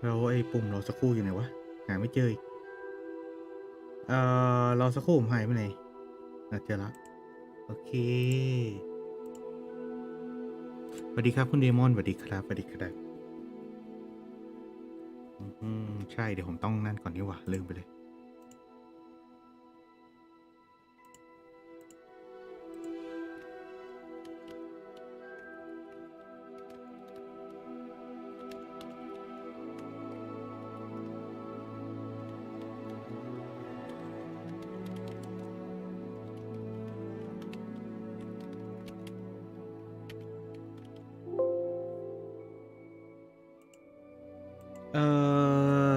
แล้วไอ้ปุ่มรอสักครู่อยู่ไหนวะหาไม่เจออีกรอสักครู่ผมหายไปไหนเจอละโอเคสวัสดีครับคุณเดมอนสวัสดีครับสวัสดีครับใช่เดี๋ยวผมต้องนั่นก่อนนี่หว่าลืมไปเลยเออ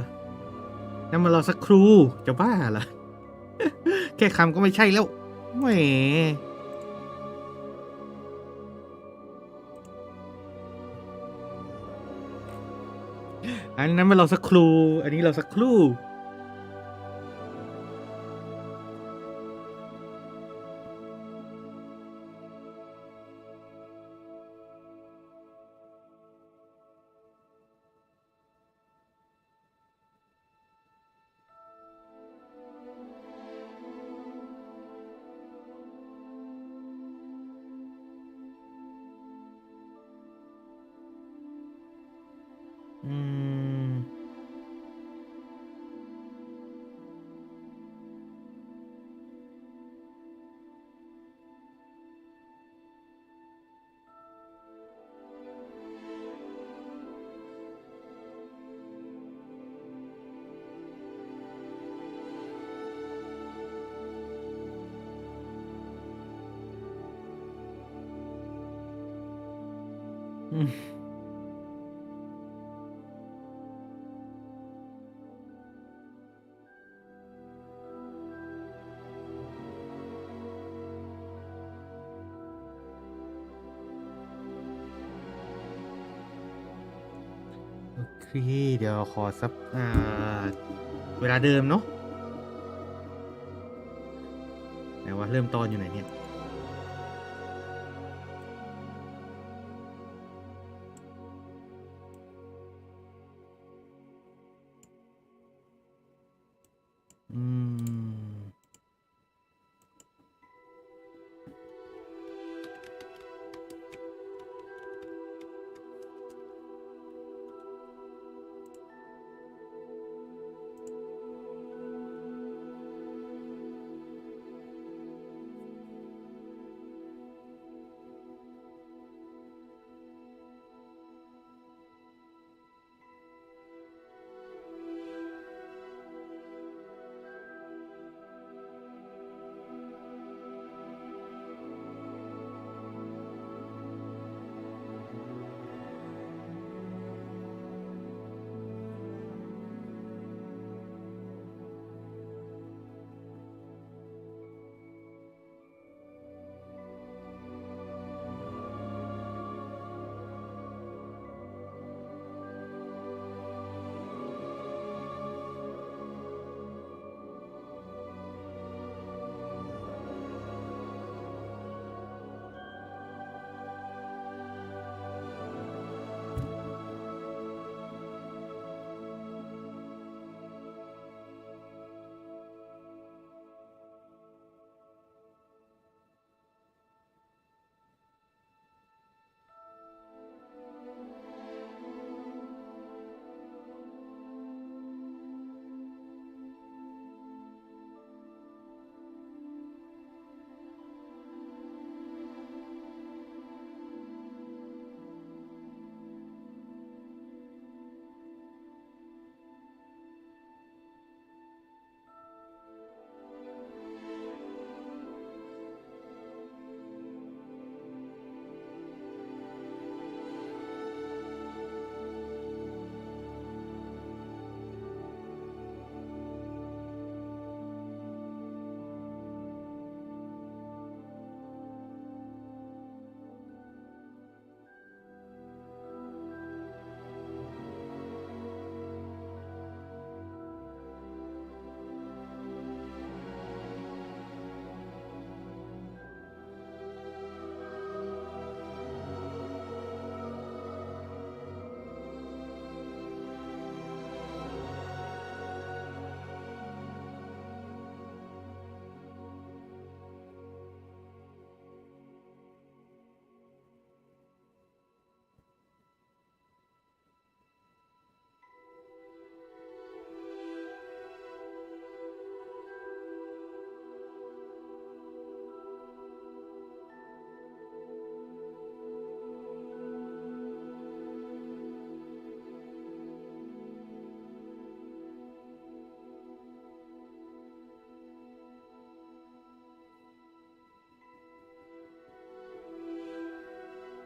นั่นมารอสักครู่จะบ้าเหรอแค่คำก็ไม่ใช่แล้วแหมอันนั้นมารอสักครู่อันนี้รอสักครู่อืมอืมโอเคเดี๋ยวขอสักเวลาเดิมเนาะไหนว่าเริ่มตอนอยู่ไหนเนี่ยอืม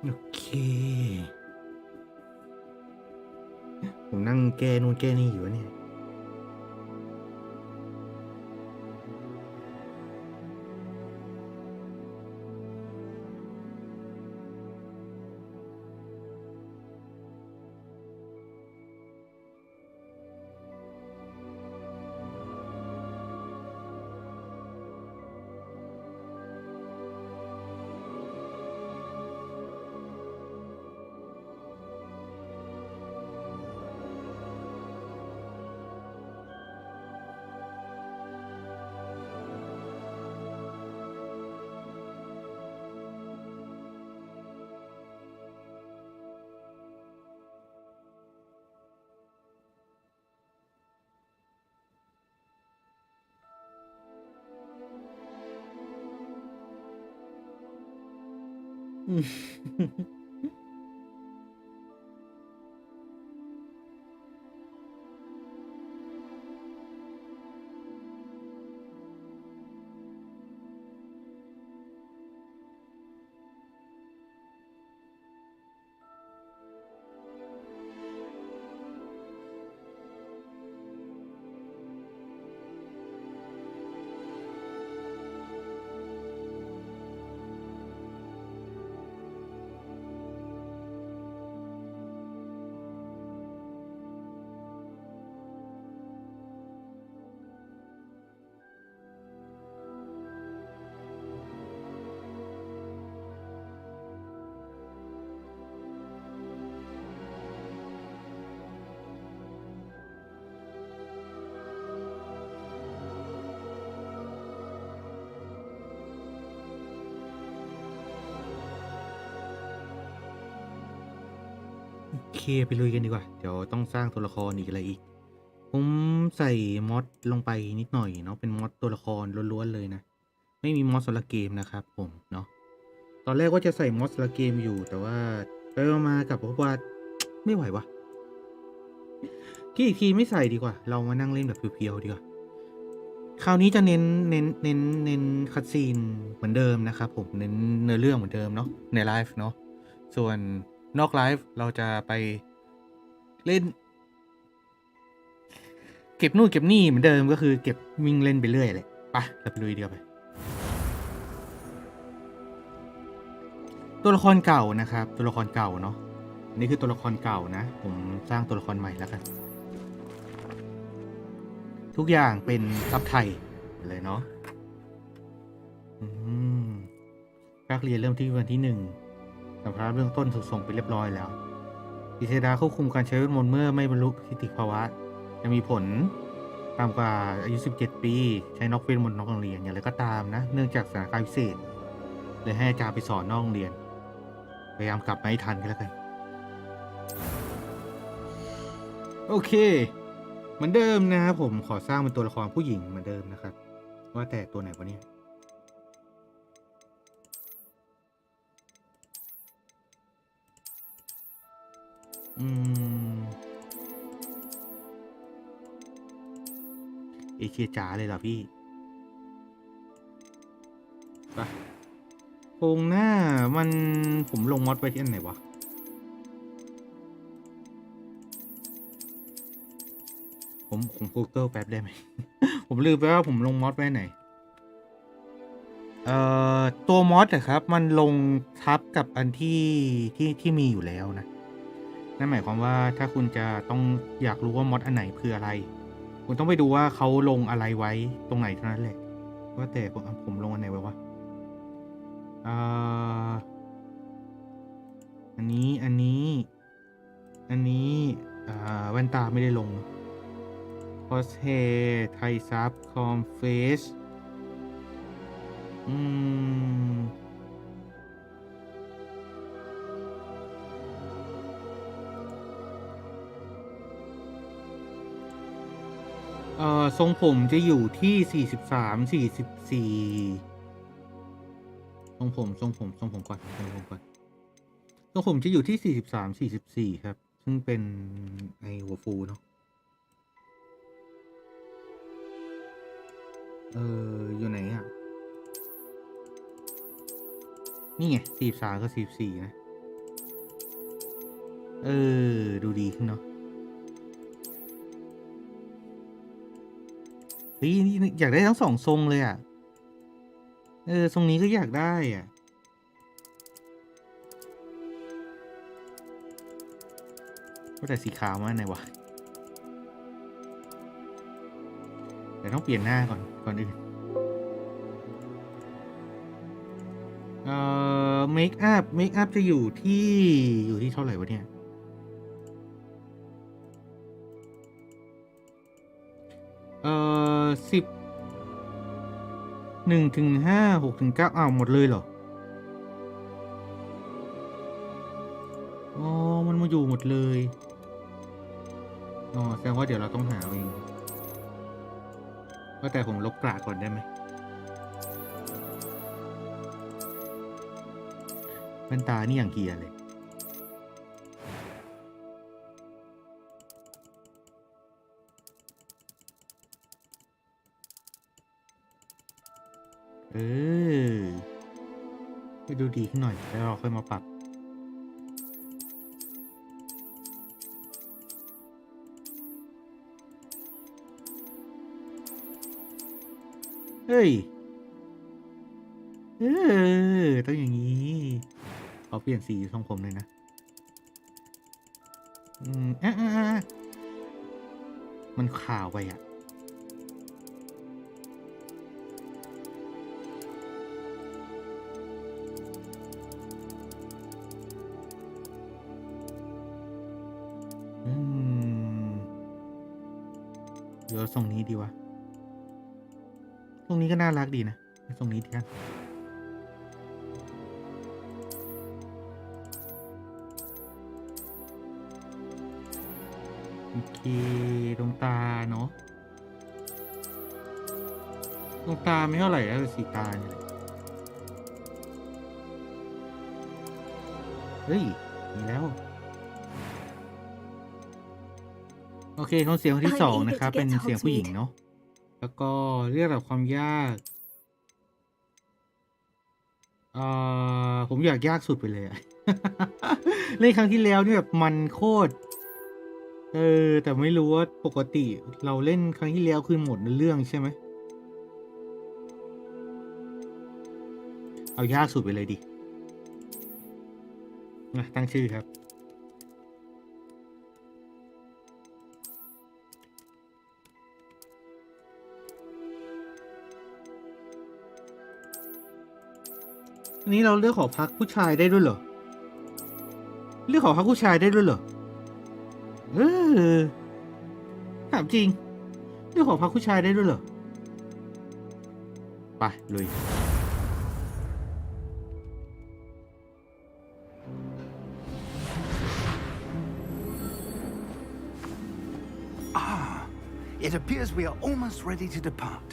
โอเคผมนั่งแก้นู่นแก้นี่อยู่เนี่ย โอเคไปลุยกันดีกว่า เดี๋ยวต้องสร้างตัวละครอีกอะไรอีก ผมใส่มอดลงไปนิดหน่อยเนาะเป็นมอดตัวละครล้วนๆเลยนะ ไม่มีมอดสำหรับเกมนะครับผมเนาะตอนแรกว่าจะใส่มอดสำหรับเกมอยู่แต่ว่าไปมากับว่าไม่ไหววะคิดอีกทีไม่ใส่ดีกว่า เรามานั่งเล่นแบบเพียวๆดีกว่า คราวนี้จะเน้นคัดซีนเหมือนเดิมนะครับผมเน้นเนื้อเรื่องเหมือนเดิมเนาะในไลฟ์เนาะส่วนนอกไลฟ์เราจะไปเล่นเก็บนู่นเก็บนี่เหมือนเดิมก็คือเก็บวิ่งเล่นไปเรื่อยเลยไปเราไปลุยเดียวไปตัวละครเก่านะครับตัวละครเก่าเนาะนี่คือตัวละครเก่านะผมสร้างตัวละครใหม่แล้วกันทุกอย่างเป็นซับไทยเลยเนาะภาคเรียนเริ่มที่วันที่1 สัมภาระเบื้องต้นถูกส่งไปเรียบร้อยแล้วกิจดาควบคุมการใช้เวทมนต์เมื่อไม่บรรลุนิติภาวะจะมีผลตามกว่าอายุ17 ปีใช้นอกเวทมนต์นอกโรงเรียนอย่างไรก็ตามนะเนื่องจากสถานการณ์พิเศษเลยให้อาจารย์ไปสอนนอกโรงเรียนพยายามกลับมาให้ทันกันแล้วกันโอเคเหมือนเดิมนะครับผมขอสร้างเป็นตัวละครผู้หญิงเหมือนเดิมนะครับว่าแต่ตัวไหนวะเนี่ยเอเชียจ๋าเลยเหรอพี่ไปโครงหน้ามันผมลงมอดไปที่อันไหนวะผมGoogle แป๊บได้ไหม ผมลืมไปว่าผมลงมอดไว้ไหนตัวมอดอะครับมันลงทับกับอันที่มีอยู่แล้วนะนั่นหมายความว่าถ้าคุณจะต้องอยากรู้ว่ามอดอันไหนคืออะไรคุณต้องไปดูว่าเขาลงอะไรไว้ตรงไหนเท่านั้นแหละว่าแต่ผมลงอันไหนไว้วะอันนี้อันนี้แว่นตาไม่ได้ลงคอสเฮไทยซับคอมเฟสทรงผมจะอยู่ที่43 44ทรงผมก่อนทรงผมจะอยู่ที่43 44ครับซึ่งเป็นไอหัวฟูเนาะอยู่ไหนนี่ไง43กับ44นะ ดูดีขึ้นเนาะเฮ้ยนี่อยากได้ทั้ง2ทรงเลยอ่ะทรงนี้ก็อยากได้อ่ะก็แต่สีขาวมาไหนวะเดี๋ยวต้องเปลี่ยนหน้าก่อนอื่นเมคอัพจะอยู่ที่เท่าไหร่วะเนี่ย1 ถึง 5 6 ถึง 9หมดเลยเหรอมันมาอยู่หมดเลยแสดงว่าเดี๋ยวเราต้องหาเองก็แต่ผมลบกระก่อนได้ไหมแว่นตานี่อย่างเฮียเลยไปดูดีขึ้นหน่อยแล้วเราค่อยมาปรับเฮ้ยต้องอย่างนี้เขาเปลี่ยนสีทรงผมเลยนะมันขาวไปอ่ะเดี๋ยวทรงนี้ดีวะตรงนี้ก็น่ารักดีนะตรงนี้ทีกันโอเคดวงตาเนาะดวงตาไม่เท่าไหร่แล้วสีตาเนี่ยเฮ้ยมีแล้วโอเคโทนเสียงที่2นะครับเป็นเสียงผู้หญิงเนาะแล้วก็เรียกระดับความยากผมอยากยากสุดไปเลยอะ เล่นครั้งที่แล้วเนี่ยแบบมันโคตรแต่ไม่รู้ว่าปกติเราเล่นครั้งที่แล้วคือหมดเรื่องใช่ไหมเอายากสุดไปเลยดิตั้งชื่อครับอันนี้เราเลือกหอพักผู้ชายได้ด้วยเหรอเลือกหอพักผู้ชายได้ด้วยเหรอถามจริงเลือกหอพักผู้ชายได้ด้วยเหรอไปลุยIt appears we are almost ready to depart.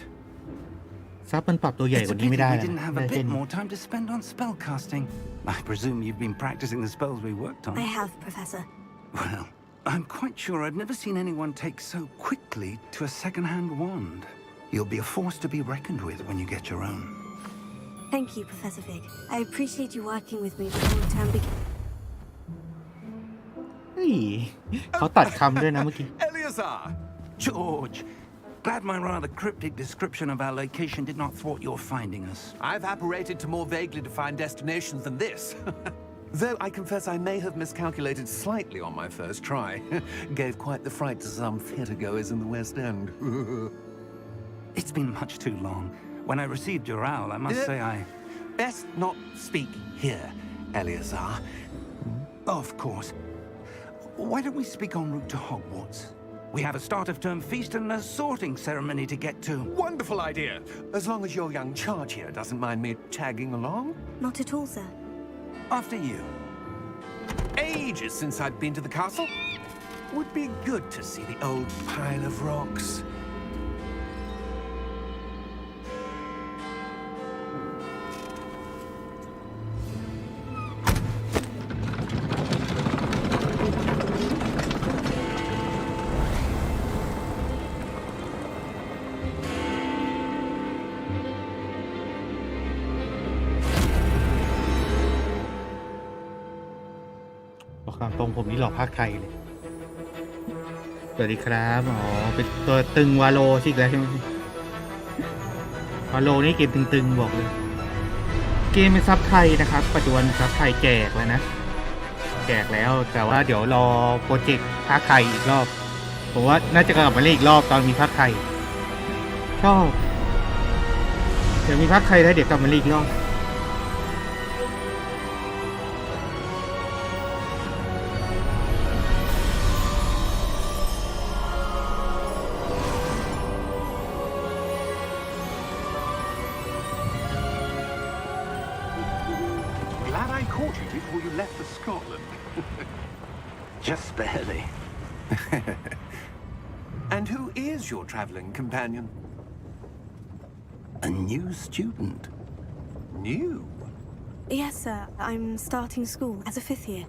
ซับมันปรับตัวใหญ่กว่านี้ไม่ได้ We didn't have a bit more time to spend on spell casting. I presume you've been practicing the spells we worked on. I have, Professor. Well, I'm quite sure I've never seen anyone take so quickly to a second-hand wand. You'll be a force to be reckoned with when you get your own. Thank you, Professor Fig. I appreciate you working with me before the term begins. เขาตัดคำด้วยนะเมื่อกี้ Eleazar! George! Glad my rather cryptic description of our location did not thwart your finding us. I've apparated to more vaguely defined destinations than this. Though I confess I may have miscalculated slightly on my first try. Gave quite the fright to some theatregoers in the West End. It's been much too long. When I received your owl, I must say I... Best not speak here, Eleazar. Of course. Why don't we speak en route to Hogwarts? We have a start-of-term feast and a sorting ceremony to get to. Wonderful idea. As long as your young charge here doesn't mind me tagging along. Not at all, sir. After you. Ages since I've been to the castle. Would be good to see the old pile of rocks. ความตรงผมนี่หล่อภาคไทยเลย สวัสดีครับอ๋อเป็นตัวตึงวาโลใช่ไหมใช่ไหมวาโลนี่เกมตึงๆบอกเลยเกมเป็นซับไทยนะครับปัจจุบันซับไทยแจกแล้วนะแจกแล้วแต่ว่าเดี๋ยวรอโปรเจกต์ภาคไทยอีกรอบผมว่าน่าจะกลับมาเล่นอีกรอบตอนมีภาคไทยชอบเดี๋ยวมีภาคไทยแล้วเดี๋ยวกลับมาเล่นอีกรอบCaught you before you left for Scotland. Just barely. And who is your travelling companion? A new student. New? Yes, sir. I'm starting school as a 5th year.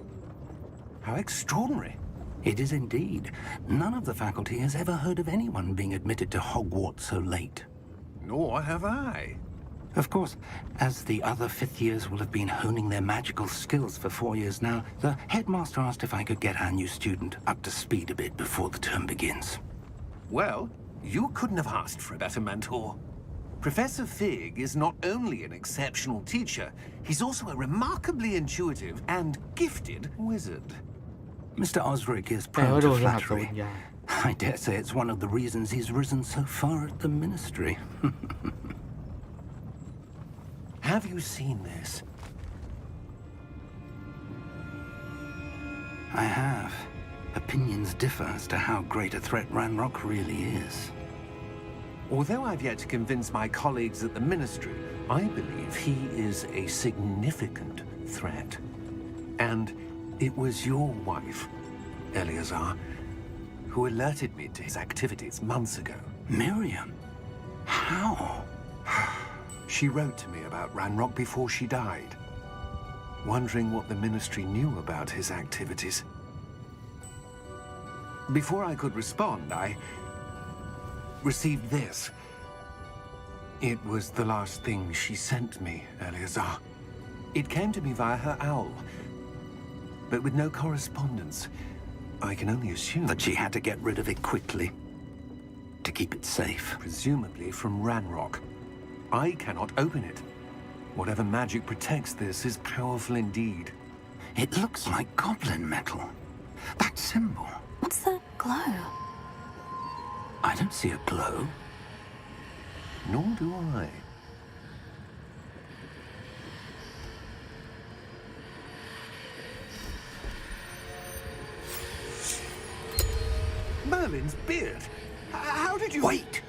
How extraordinary. It is indeed. None of the faculty has ever heard of anyone being admitted to Hogwarts so late. Nor have I. Of course, as the other 5th years will have been honing their magical skills for 4 years now, the headmaster asked if I could get our new student up to speed a bit before the term begins. Well, you couldn't have asked for a better mentor. Professor Fig is not only an exceptional teacher, he's also a remarkably intuitive and gifted wizard. Mr. Osric is proud to flattery. I dare say it's one of the reasons he's risen so far at the ministry. Have you seen this? I have. Opinions differ as to how great a threat Ranrock really is. Although I've yet to convince my colleagues at the Ministry, I believe he is a significant threat. And it was your wife, Eleazar, who alerted me to his activities months ago. Miriam? How? She wrote to me about Ranrock before she died, wondering what the Ministry knew about his activities. Before I could respond, I received this. It was the last thing she sent me, Eleazar. It came to me via her owl, but with no correspondence. I can only assume that she had to get rid of it quickly to keep it safe. Presumably from Ranrock. I cannot open it. Whatever magic protects this is powerful indeed. It looks like goblin metal. That symbol. What's the glow? I don't see a glow. Nor do I. Merlin's beard. How did you... Wait!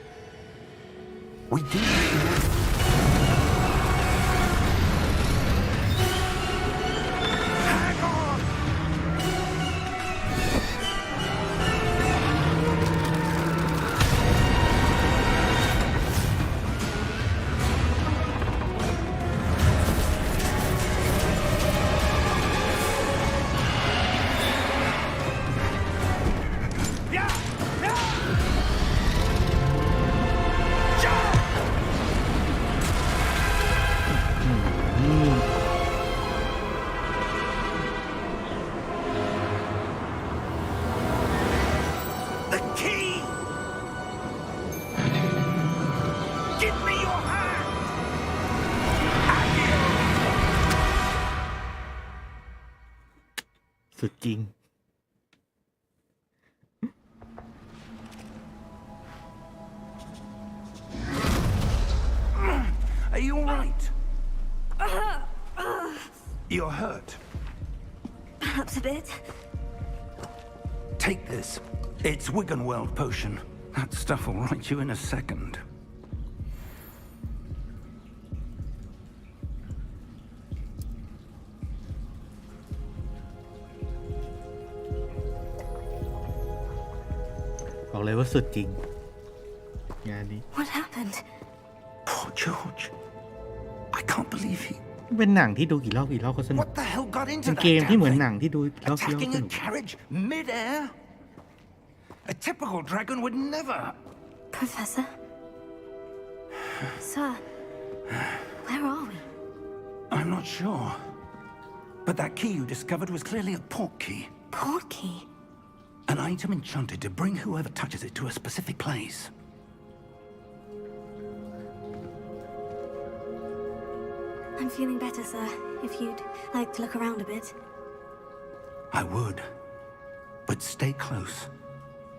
We do... Are you all right? You're hurt. Perhaps a bit. Take this. It's Wiggenweld potion. That stuff will right you in a second. What happened? Poor George. I can't believe he... เป็นหนังที่ดูกี่รอบก็สนุก What the hell got into เป็น that เกมที่เหมือน damn หนัง thing? ที่ดูรอบ Attacking ส a นุก carriage mid-air? A typical dragon would never... Professor? Sir, where are we? I'm not sure. But that key you discovered was clearly a port key. portkey. An item enchanted to bring whoever touches it to a specific place. I'm feeling better, sir. If you'd like to look around a bit. I would. But stay close.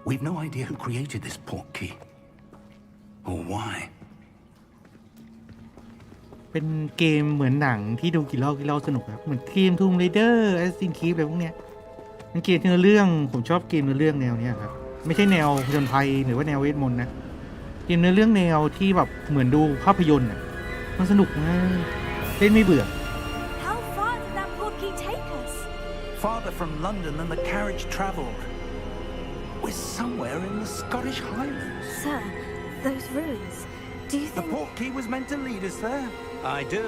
We've no idea who created this portkey. Or why. เป็นเกมเหมือนหนังที่ดูกี่รอบสนุกครับเหมือนเกม Tomb Raider Assassin's Creed อะไรพวกเนี้ยเป็นเกมเนื้อเรื่องผมชอบเกมเนื้อเรื่องแนวเนี้ยครับไม่ใช่แนวผจญภัยหรือว่าแนวเวทมนต์นะเกมเนื้อเรื่องแนวที่แบบเหมือนดูภาพยนตร์อ่ะมันสนุกมากเล่นไม่เบื่อ How far did that portkey take us? Farther from London than the carriage travelled. We're somewhere in the Scottish Highlands. Sir, those ruins. Do you The think... portkey was meant to lead us there? I do.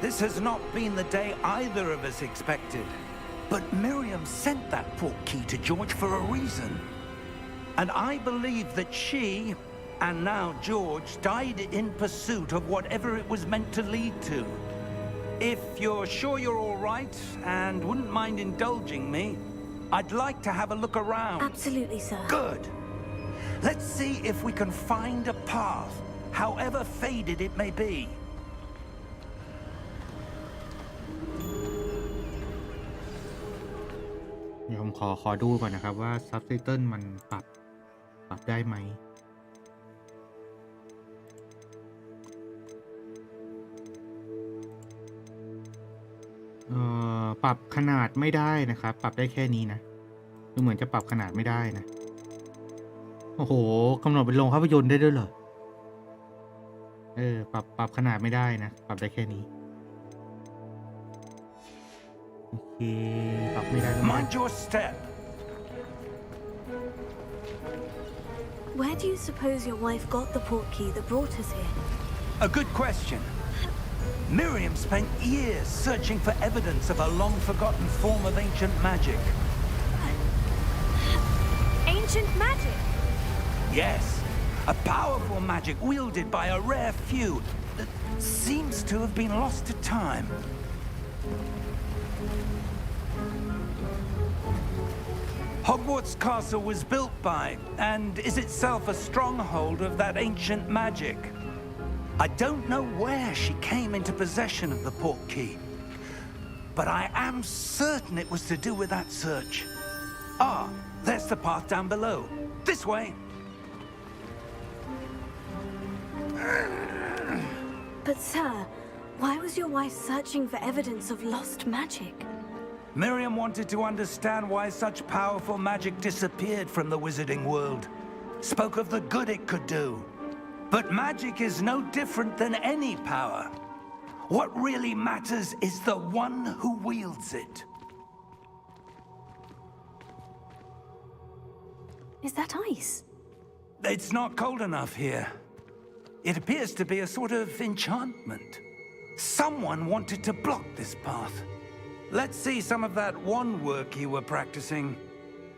This has not been the day either of us expected. But Miriam sent that portkey to George for a reason. And I believe that she, and now George, died in pursuit of whatever it was meant to lead to. If you're sure you're all right and wouldn't mind indulging me, I'd like to have a look around. Absolutely, sir. Good. Let's see if we can find a path, however faded it may be. เดี๋ยวผมขอดูก่อนนะครับว่าซับไตเติลมันปรับได้ไหมปรับขนาดไม่ได้นะครับปรับได้แค่นี้นะดูเหมือนจะปรับขนาดไม่ได้นะโอ้โหกำหนดเป็นโรงภาพยนตร์ได้ด้วยเหรอปรับขนาดไม่ได้นะปรับได้แค่นี้โอเคปรับไม่ได้ Mind your step. Where do you suppose your wife got the portkey that brought us here? A good question. Miriam spent years searching for evidence of a long-forgotten form of ancient magic. Ancient magic? Yes, a powerful magic wielded by a rare few that seems to have been lost to time. Hogwarts Castle was built by, and is itself a stronghold of that ancient magic. I don't know where she came into possession of the portkey, but I am certain it was to do with that search. Ah, there's the path down below. This way. But sir, why was your wife searching for evidence of lost magic? Miriam wanted to understand why such powerful magic disappeared from the wizarding world. Spoke of the good it could do. But magic is no different than any power. What really matters is the one who wields it. Is that ice? It's not cold enough here. It appears to be a sort of enchantment. Someone wanted to block this path. Let's see some of that wand work you were practicing.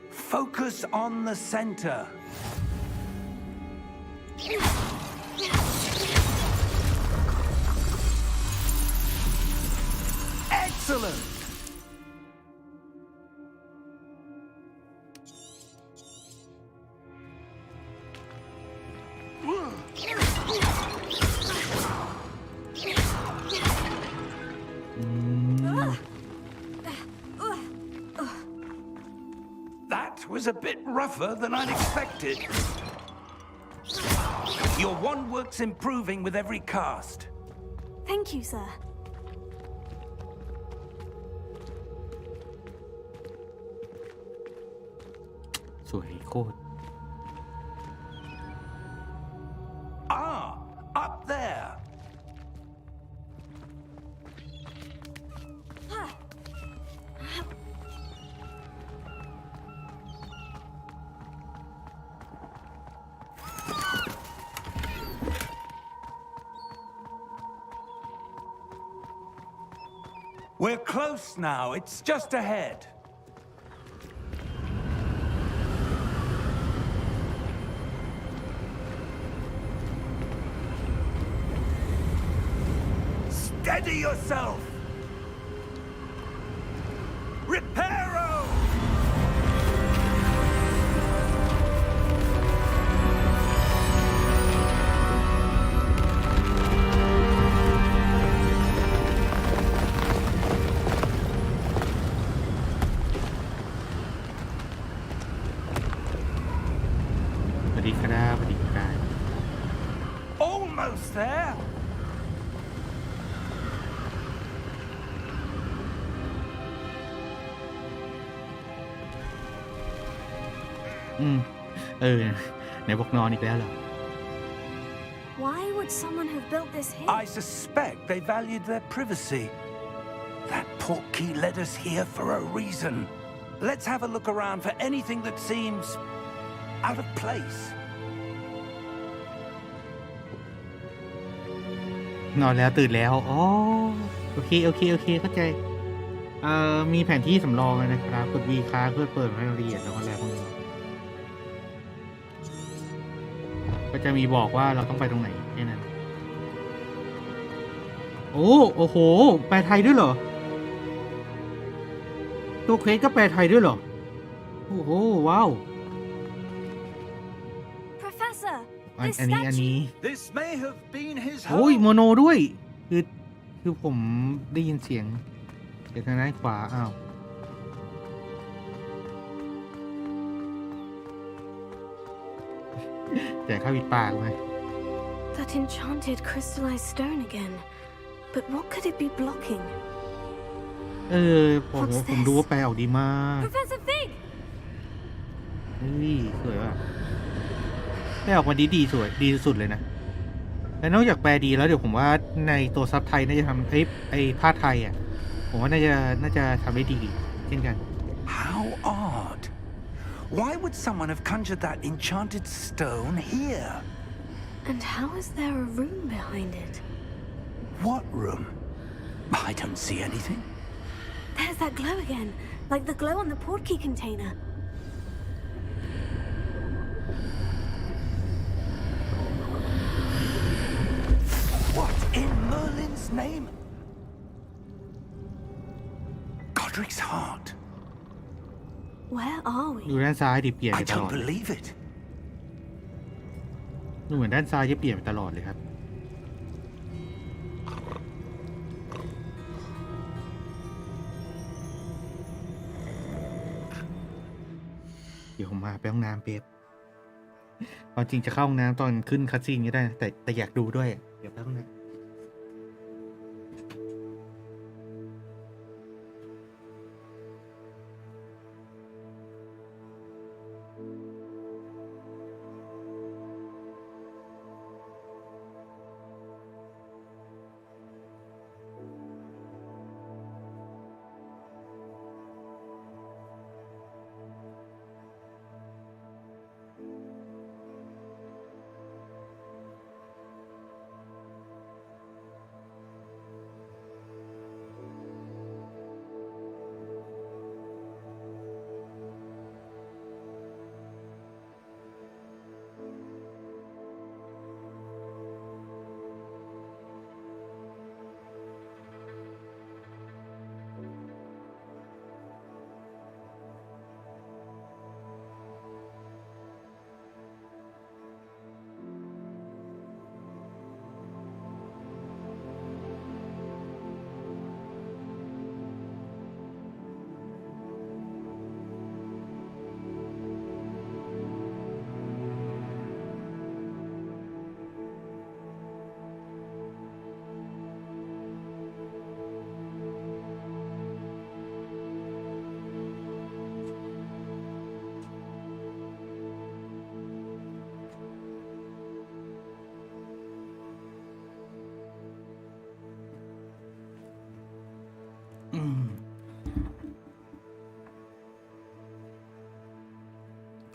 Focus on the center. Excellent! That was a bit rougher than I'd expected. Your wand work's improving with every cast. Thank you, sir. Ah, up there. We're close now. It's just ahead. Steady yourself. Reparo! อืมเออไหนบอกนอนอีกแล้วเหรอ Why would someone have built this here? I suspect they valued their privacy. That portkey led us here for a reason. Let's have a look around for anything that seems out of place. นอนแล้วตื่นแล้วอ๋อโอเคเข้าใจมีแผนที่สำรองเลยนะครับกด V ค้างเพื่อเปิดรายละเอียดแล้วก็อะไรพวกนี้ก็จะมีบอกว่าเราต้องไปตรงไหนแค่นั้นโอ้โหแปลไทยด้วยเหรอตัวเควสก็แปลไทยด้วยเหรอโอ้โหว้าว Professor, อัน this นี้ statue. This may have been his โอ้ย home. โมโนด้วยคือผมได้ยินเสียงจากทางด้านขวาอ้าวแต่เข้าอีกปากเลย That enchanted crystallized stone again. But what could it be blocking? ผมดูว่าแปลออกดีมาก Professor Fig! เฮ้ยสวยว่ะแปลออกมาดีสวยดีสุดเลยนะและนอกจากแปลดีแล้วเดี๋ยวผมว่าในตัวซับไทยน่าจะทำไอ้ภาคไทยอ่ะผมว่าน่าจะทำได้ดีเช่นกัน How odd. Why would someone have conjured that enchanted stone here? And how is there a room behind it? What room? I don't see anything. There's that glow again, like the glow on the portkey container. What in Merlin's name? Godric's heart. Where are ดู we? ด้านซ้ายดิเปลี่ยน I ไปตลอ don't ด believe it. ดูเหมือนด้านซ้ายจะเปลี่ยนไปตลอดเลยครับเดี๋ยวผมมาไปห้องน้ำเป๊บตอนจริงจะเข้าห้องน้ำตอนขึ้นคัสซีนก็ได้นะแต่อยากดูด้วยเดี๋ยวไปห้องน้ำ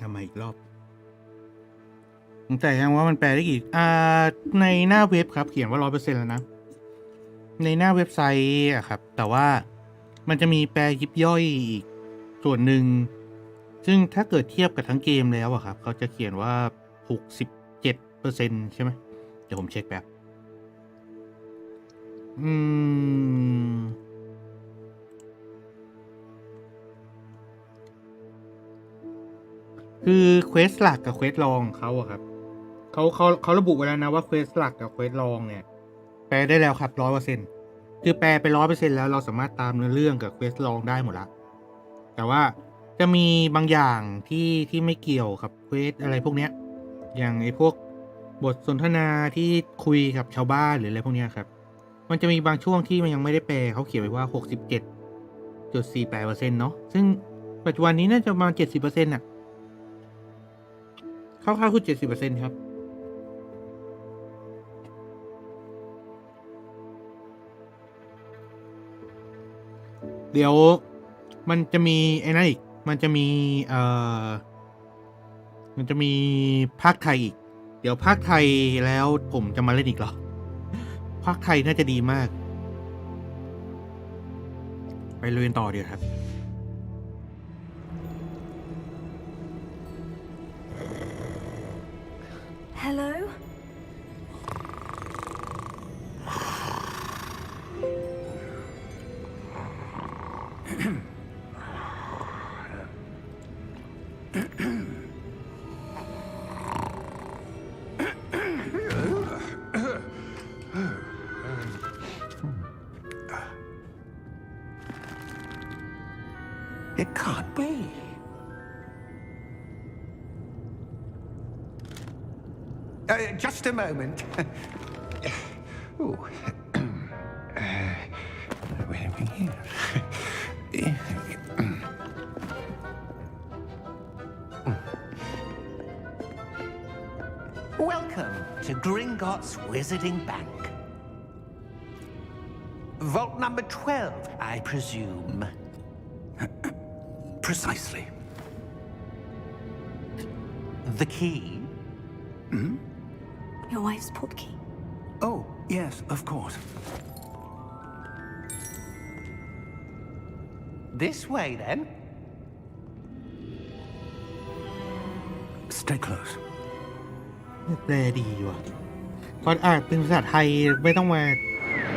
ทำไมอีกรอบแต่ยังว่ามันแปลได้กี่ในหน้าเว็บครับเขียนว่า 100% แล้วนะในหน้าเว็บไซต์อะครับแต่ว่ามันจะมีแปลยิบย่อยอีกส่วนหนึ่งซึ่งถ้าเกิดเทียบกับทั้งเกมแล้วอะครับเขาจะเขียนว่า 67% ใช่ไหมเดี๋ยวผมเช็คแป๊บคือเควสหลักกับเควสรองเขาอะครับเขาระบุไว้แล้วนะว่าเควสหลักกับเควสรองเนี่ยแปลได้แล้วครับ 100% คือแปลไป 100% แล้วเราสามารถตามเนื้อเรื่องกับเควสรองได้หมดละแต่ว่าจะมีบางอย่างที่ไม่เกี่ยวกับเควสอะไรพวกเนี้ยอย่างไอ้พวกบทสนทนาที่คุยกับชาวบ้านหรืออะไรพวกเนี้ยครับมันจะมีบางช่วงที่มันยังไม่ได้แปลเขาเขียนไว้ว่า 67.48% เนาะซึ่งปัจจุบันนี้น่าจะประมาณ 70% น่ะ คร่าวๆคือ 70% ครับเดี๋ยวมันจะมีไอ้นั่นอีกมันจะมีภาคไทยอีกเดี๋ยวภาคไทยแล้วผมจะมาเล่นอีกเหรอภาคไทยน่าจะดีมากไปเรียนต่อเดี๋ยวครับHello? It can't be. Just a moment. Ooh. Wait a minute. Welcome to Gringotts Wizarding Bank. Vault number 12, I presume. Precisely. The key? Your wife's portkey. Oh, yes, of course. This way, then. Stay close. แปลดีว่ะพออ่านเป็นภาษาไทยไม่ต้องมา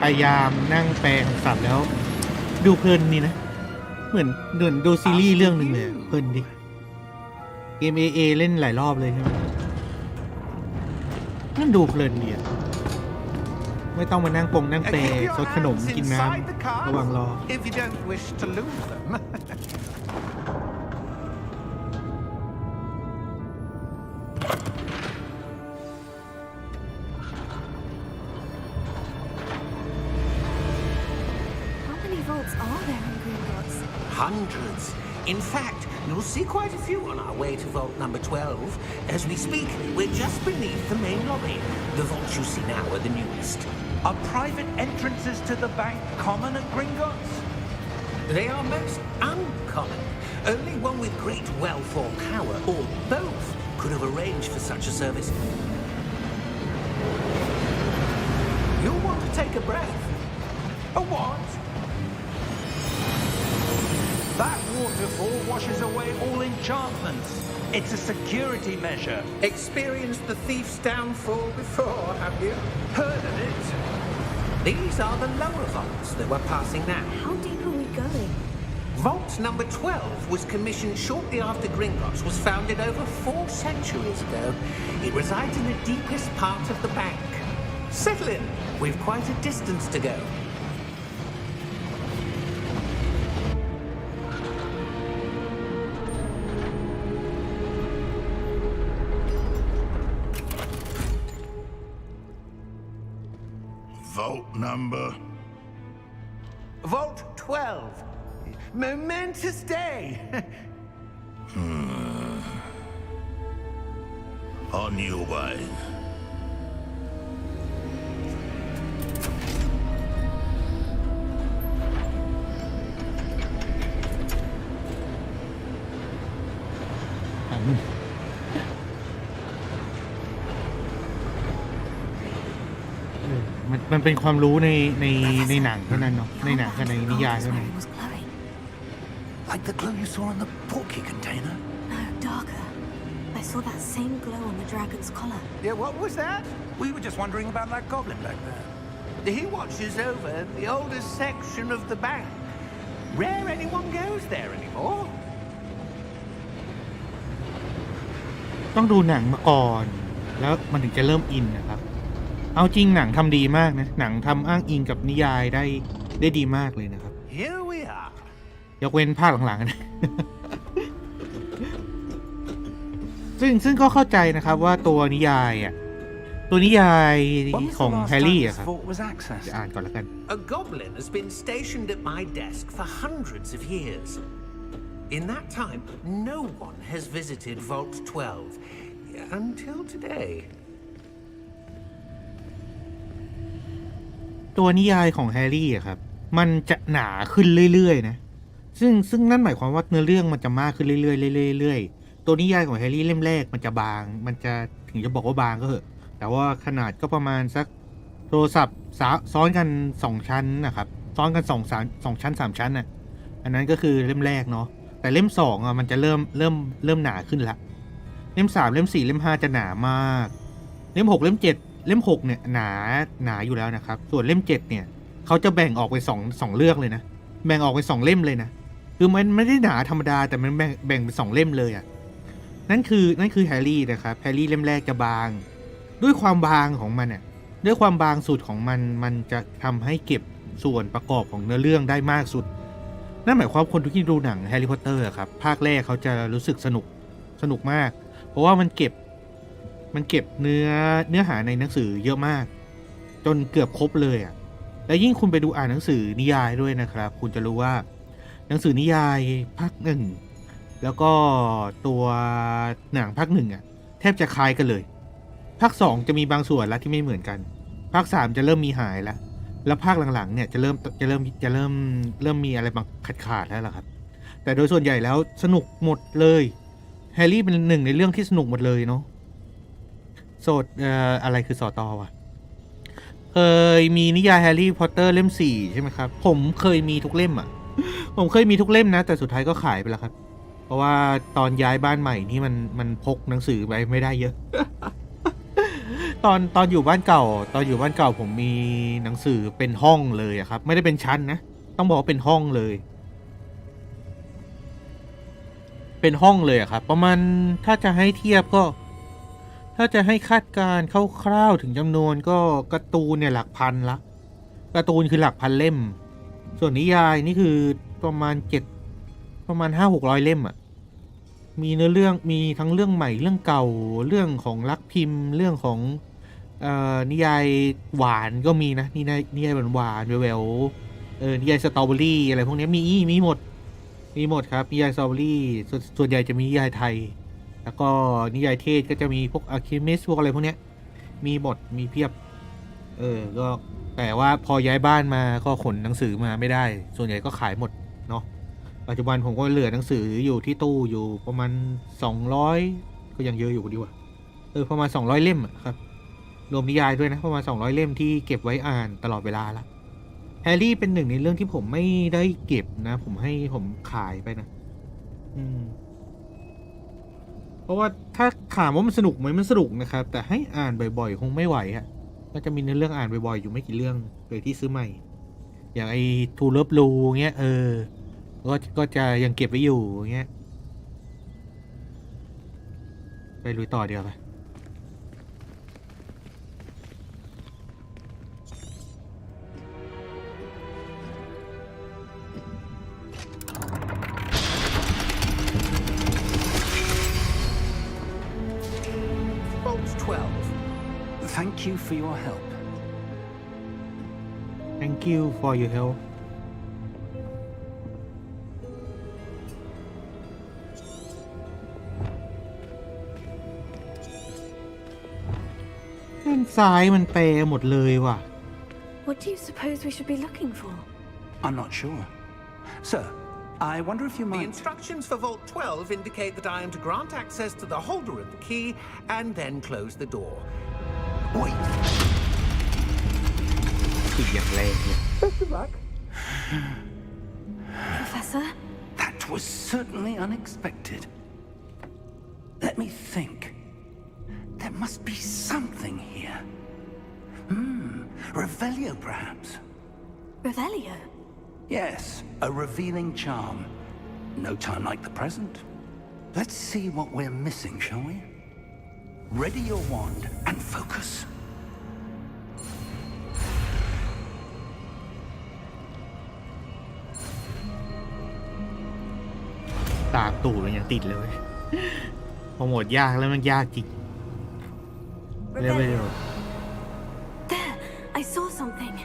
พยายามนั่งแปลคำศัพท์แล้วดูเพลินนี่นะเหมือนดูซีรีส์เรื่องหนึ่งเลยเพลินดิเกม AA เล่นหลายรอบเลยใช่ไหมนั่นดูเพลินดีอะไม่ต้องมานั่งนั่งแปลซดขนมกินน้ำระหว่างรอ If you don't wish to lose them. How many vaults are there in Gringotts? Hundreds. In fact, you'll see quite a few on our way to vault number 12. As we speak, we're just beneath the main lobby. The vaults you see now are the newest. Are private entrances to the bank common at Gringotts? They are most uncommon. Only one with great wealth or power, or both, could have arranged for such a service. You'll want to take a breath. A what? That waterfall washes away all enchantments. It's a security measure. Experienced the thief's downfall before, have you? Heard of it? These are the lower vaults that we're passing now. How deep are we going? Vault number 12 was commissioned shortly after Gringotts was founded over 4 centuries ago. It resides in the deepest part of the bank. Settle in. We've quite a distance to go. Vault number? Vault 12. Momentous day. On your way.มันเป็นความรู้ในหนังเท่านั้นเนาะในหนังกับในนิยายเท่านั้น Was glowing. Like the glow you saw on the portkey container? No, darker. I saw that same glow on the dragon's collar. Yeah, what was that? We were just wondering about that goblin back there. He watches over the oldest section of the bank. Rare anyone goes there anymore. ต้องดูหนังมาก่อนแล้วมันถึงจะเริ่มอินนะครับเอาจริงหนังทำดีมากนะหนังทำอ้างอิงกับนิยายได้ดีมากเลยนะครับ Here we are. ยกเว้นภาคหลังๆนะ ซึ่งก็เข้าใจนะครับว่าตัวนิยายของแฮร์รี่อะครับจะอ่านก่อนแล้วกัน A goblin has been stationed at my desk for hundreds of years. In that time, no one has visited Vault 12. until today. ตัวนิยายของแฮร์รี่อะครับมันจะหนาขึ้นเรื่อยๆนะซึ่งนั่นหมายความว่าเนื้อเรื่องมันจะมากขึ้นเรื่อยๆเรื่อยๆตัวนิยายของแฮร์รี่เล่มแรกมันจะบางมันจะถึงจะบอกว่าบางก็เถอะแต่ว่าขนาดก็ประมาณสักโทรศัพท์ซ้อนกัน2ชั้นนะครับซ้อนกัน2ชั้น3ชั้นน่ะอันนั้นก็คือเล่มแรกเนาะแต่เล่ม2อ่ะมันจะเริ่มหนาขึ้นละเล่ม3เล่ม4เล่ม5จะหนามากเล่ม6เล่ม7เล่ม6เนี่ยหนาอยู่แล้วนะครับส่วนเล่ม7เนี่ยเขาจะแบ่งออกไป2เรื่องเลยนะแบ่งออกเป็น2เล่มเลยนะคือมันไม่ได้หนาธรรมดาแต่มันแบ่งเป็น2เล่มเลยอ่ะนั่นคือแฮร์รี่นะครับแฮร์รี่เล่มแรกจะบางด้วยความบางของมันเนี่ยด้วยความบางสุดของมันจะทำให้เก็บส่วนประกอบของเนื้อเรื่องได้มากสุดนั่นหมายความคนที่ดูหนังแฮร์รี่พอตเตอร์ครับภาคแรกเขาจะรู้สึกสนุกมากเพราะว่ามันเก็บเนื้อหาในหนังสือเยอะมากจนเกือบครบเลยอ่ะและยิ่งคุณไปดูอ่านหนังสือนิยายด้วยนะครับคุณจะรู้ว่าหนังสือนิยายภาค1แล้วก็ตัวหนังภาค1อ่ะแทบจะคล้ายกันเลยภาค2จะมีบางส่วนละที่ไม่เหมือนกันภาค3จะเริ่มมีหายแล้วภาคหลังๆเนี่ยจะเริ่มมีอะไรบางขาดแล้วล่ะครับแต่โดยส่วนใหญ่แล้วสนุกหมดเลยแฮร์รี่เป็นหนึ่งในเรื่องที่สนุกหมดเลยเนาะอะไรคือสอตอวะเคยมีนิยายแฮร์รี่พอตเตอร์เล่ม4ใช่ไหมครับผมเคยมีทุกเล่มอ่ะผมเคยมีทุกเล่มนะแต่สุดท้ายก็ขายไปแล้วครับเพราะว่าตอนย้ายบ้านใหม่นี่มันพกหนังสือไปไม่ได้เยอะ ตอนอยู่บ้านเก่าผมมีหนังสือเป็นห้องเลยอะครับไม่ได้เป็นชั้นนะต้องบอกว่าเป็นห้องเลยอะครับประมาณถ้าจะให้เทียบก็ถ้าจะให้คาดการคร่าวๆถึงจำนวนก็การ์ตูนเนี่ยหลักพันละการ์ตูนคือหลักพันเล่มส่วนนิยายนี่คือประมาณ500-600 เล่มอะมีเนื้อเรื่องมีทั้งเรื่องใหม่เรื่องเก่าเรื่องของรักพิมพ์เรื่องของนิยายหวานก็มีนะนิยายหวานแววนิยายสตรอเบอรี่อะไรพวกนี้มีหมดครับนิยายสตรอเบอรี่ส่วนใหญ่จะมีนิยายไทยแล้วก็นิยายเทศก็จะมีพวกอาร์คิมิสพวกอะไรพวกนี้มีหมดมีเพียบก็แต่ว่าพอย้ายบ้านมาก็ขนหนังสือมาไม่ได้ส่วนใหญ่ก็ขายหมดเนาะปัจจุบันผมก็เหลือหนังสืออยู่ที่ตู้อยู่ประมาณ200ก็ยังเยอะอยู่ดีกว่าประมาณ200เล่มครับรวมนิยายด้วยนะประมาณ200เล่มที่เก็บไว้อ่านตลอดเวลาละแฮร์รี่เป็นหนึ่งในเรื่องที่ผมไม่ได้เก็บนะผมขายไปนะเพราะว่าถ้าถามว่ามันสนุกไหมมันสนุกนะครับแต่ให้อ่านบ่อยๆคงไม่ไหวฮะก็จะมีเนื้อเรื่องอ่านบ่อยๆอยู่ไม่กี่เรื่องเลยที่ซื้อใหม่อย่างไอ้ทูเลิฟลูเงี้ยก็จะยังเก็บไว้อยู่เงี้ยไปลุยต่อเดียวไปThank you for your help. Thank you for your help. ด้านซ้ายมันแปลหมดเลยว่ะ What do you suppose we should be looking for? I'm not sure. Sir, I wonder if you The might... instructions for Vault 12 indicate that I am to grant access to the holder of the key and then close the door. Wait. อีกอย่างแรงเลย Professor? That was certainly unexpected. Let me think. There must be something here. Revelio, perhaps. Revelio? Yes, a revealing charm. No time like the present. Let's see what we're missing, shall we? Ready your wand and focus. ตามตู่มันยังติดเลยพอหมดยากแล้วมันยากจริงเร็ว There, I saw something.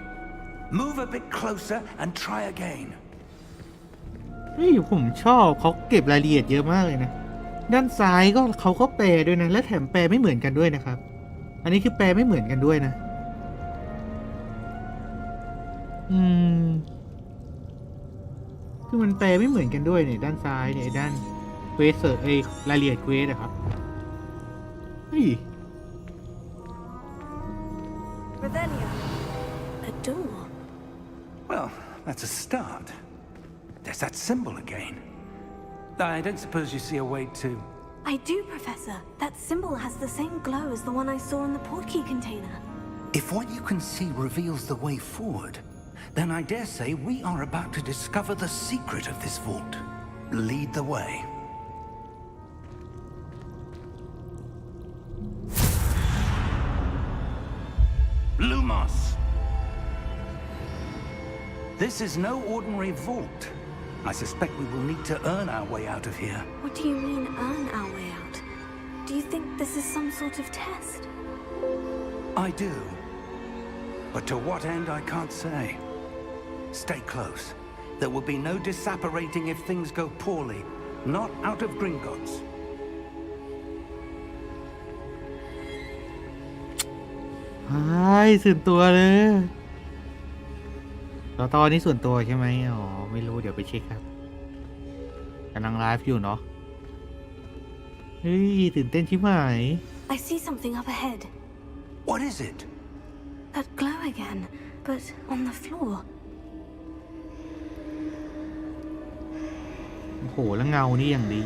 Move a bit closer and try again. เฮ้ยผมชอบเขาเก็บรายละเอียดเยอะมากเลยนะ ด้านซ้ายก็เขาก็แปลด้วยนะและแถมแปลไม่เหมือนกันด้วยนะครับอันนี้คือแปลไม่เหมือนกันด้วยนะคือมันแปลไม่เหมือนกันด้วยเนี่ยด้านซ้ายเนี่ยด้านเควสเซอร์รายละเอียดเควสนะครับเฮ้ย Revelio. A door. Well, that's a start. There's that symbol again. I don't suppose you see a way to... I do, Professor. That symbol has the same glow as the one I saw in the portkey container. If what you can see reveals the way forward, then I dare say we are about to discover the secret of this vault. Lead the way. Lumos! This is no ordinary vault. I suspect we will need to earn our way out of here. What do you mean, earn our way out? Do you think this is some sort of test? I do. But to what end, I can't say. Stay close. There will be no disapparating if things go poorly. Not out of Gringotts. ส่วนตัวเลยตอนนี้ส่วนตัวใช่ไหมอ๋อไม่รู้เดี๋ยวไปเช็คครับกำลังไลฟ์อยู่เนาะเฮ้ยตื่นเต้นชิบหาย I see something up ahead. What is it? That glow again, but on the floor. โอ้โหแล้วเงานี่อย่างดี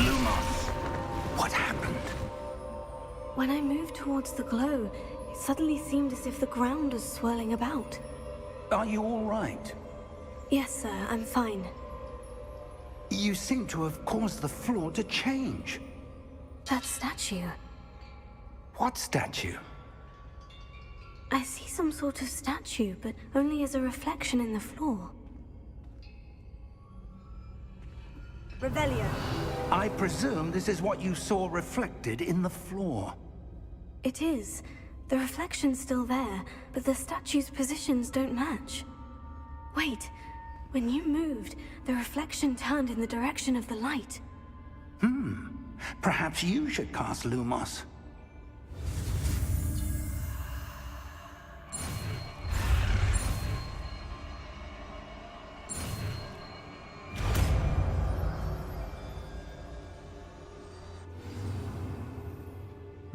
Lumos! What happened? When I moved towards the glow, it suddenly seemed as if the ground was swirling about. Are you all right? Yes, sir, I'm fine. You seem to have caused the floor to change. That statue. What statue? I see some sort of statue, but only as a reflection in the floor. Revelio. I presume this is what you saw reflected in the floor. It is. The reflection's still there, but the statue's positions don't match. Wait. When you moved, the reflection turned in the direction of the light. Perhaps you should cast Lumos.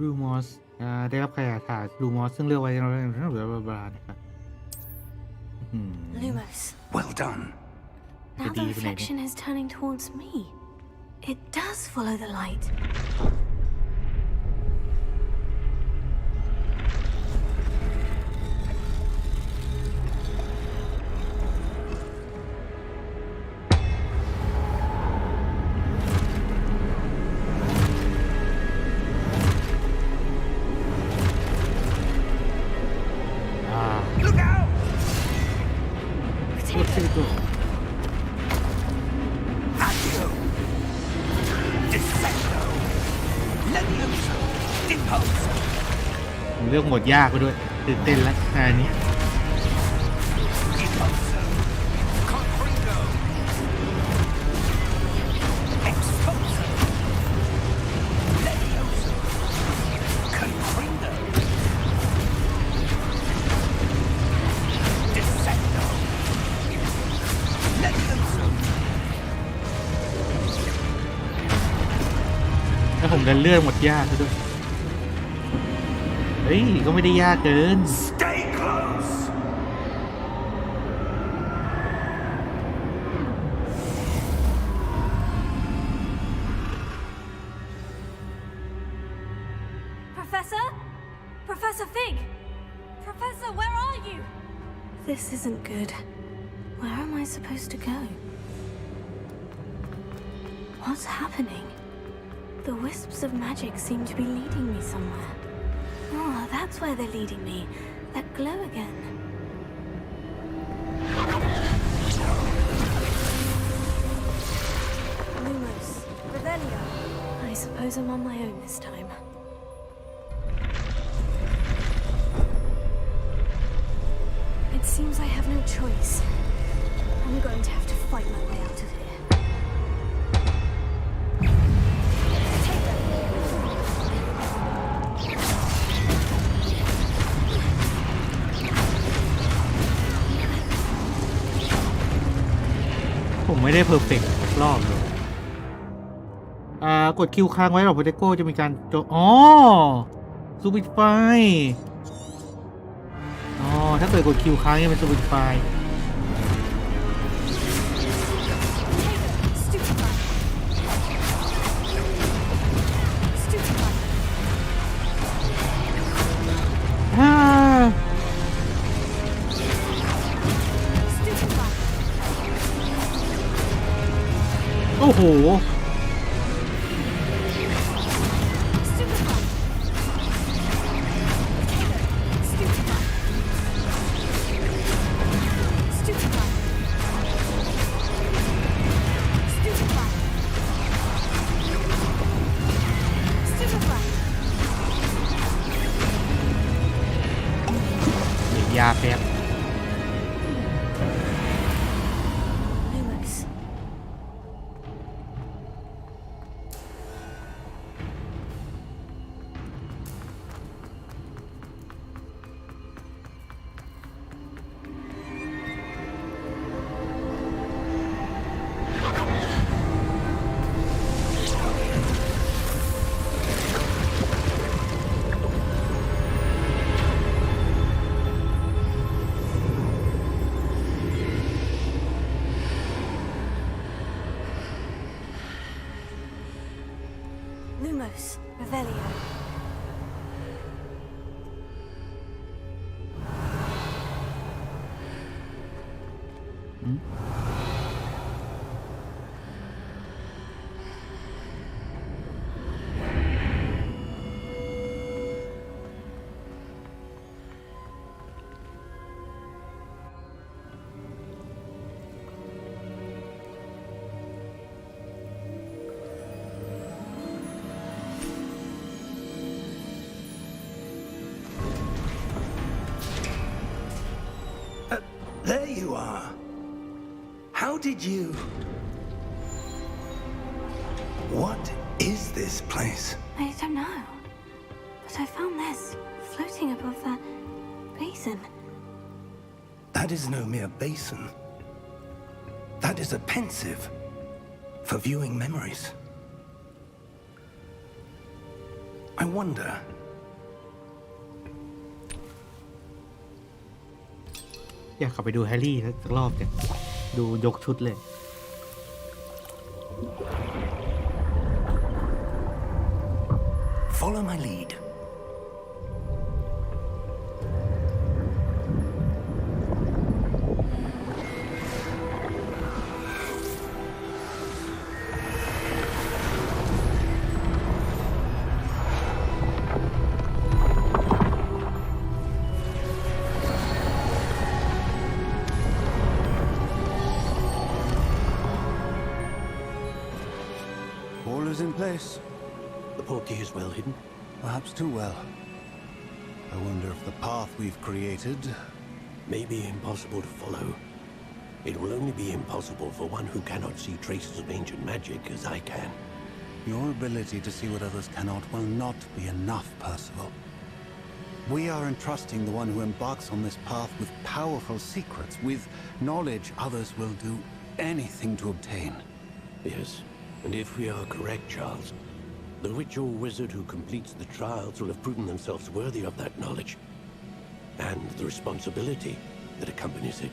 Lumos ได้รับขยายถาด Lumos ซึ่งเลือกไว้ในบลานะครับ Lumos. Well done. Now the reflection is turning towards me. It does follow the light. Look out! Accio! Descendo! Levioso! Deposo! ผมเลือกโหมดยากไปด้วยตื่นเต้นแล้วงานนี้ Deposo! Confringo! Expulso! Levioso! Confringo! Descendo! Levioso! แล้วผมดันเลือกโหมดยากไปด้วยเฮ้ยก็ไม่ได้ยากเกิน Stay close! Professor? Professor Fig? Professor, where are you? This isn't good. Where am I supposed to go? What's happening? The wisps of magic seem to be leading me somewhere. Oh, that's where they're leading me. That glow again. Lumos. Revelio. I suppose I'm on my own this time. It seems I have no choice. I'm going to have to fight my way out of here. Take them. ผมไม่ได้เพอร์เฟกต์รอบเลยกดคิวค้างไว้หรอโปเตโก้จะมีการอ๋อซูบิตไฟถ้าเกิดกดคิวค้างจะเป็นซูบิตไฟโอ้โหยาแป๊บ Lumos. Lumos, Revelio. 'There you are. How did you... What is this place? I don't know. But I found this floating above that basin. That is no mere basin. That is a pensive for viewing memories. I wonder... อยากเข้าไปดูแฮร์รี่สักรอบกันดูยกชุดเลย Follow my lead. All is in place. The portkey is well hidden. Perhaps too well. I wonder if the path we've created... May be impossible to follow. It will only be impossible for one who cannot see traces of ancient magic as I can. Your ability to see what others cannot will not be enough, Percival. We are entrusting the one who embarks on this path with powerful secrets, with knowledge others will do anything to obtain. Yes, and if we are correct, Charles, the witch or wizard who completes the trials will have proven themselves worthy of that knowledge and the responsibility that accompanies it.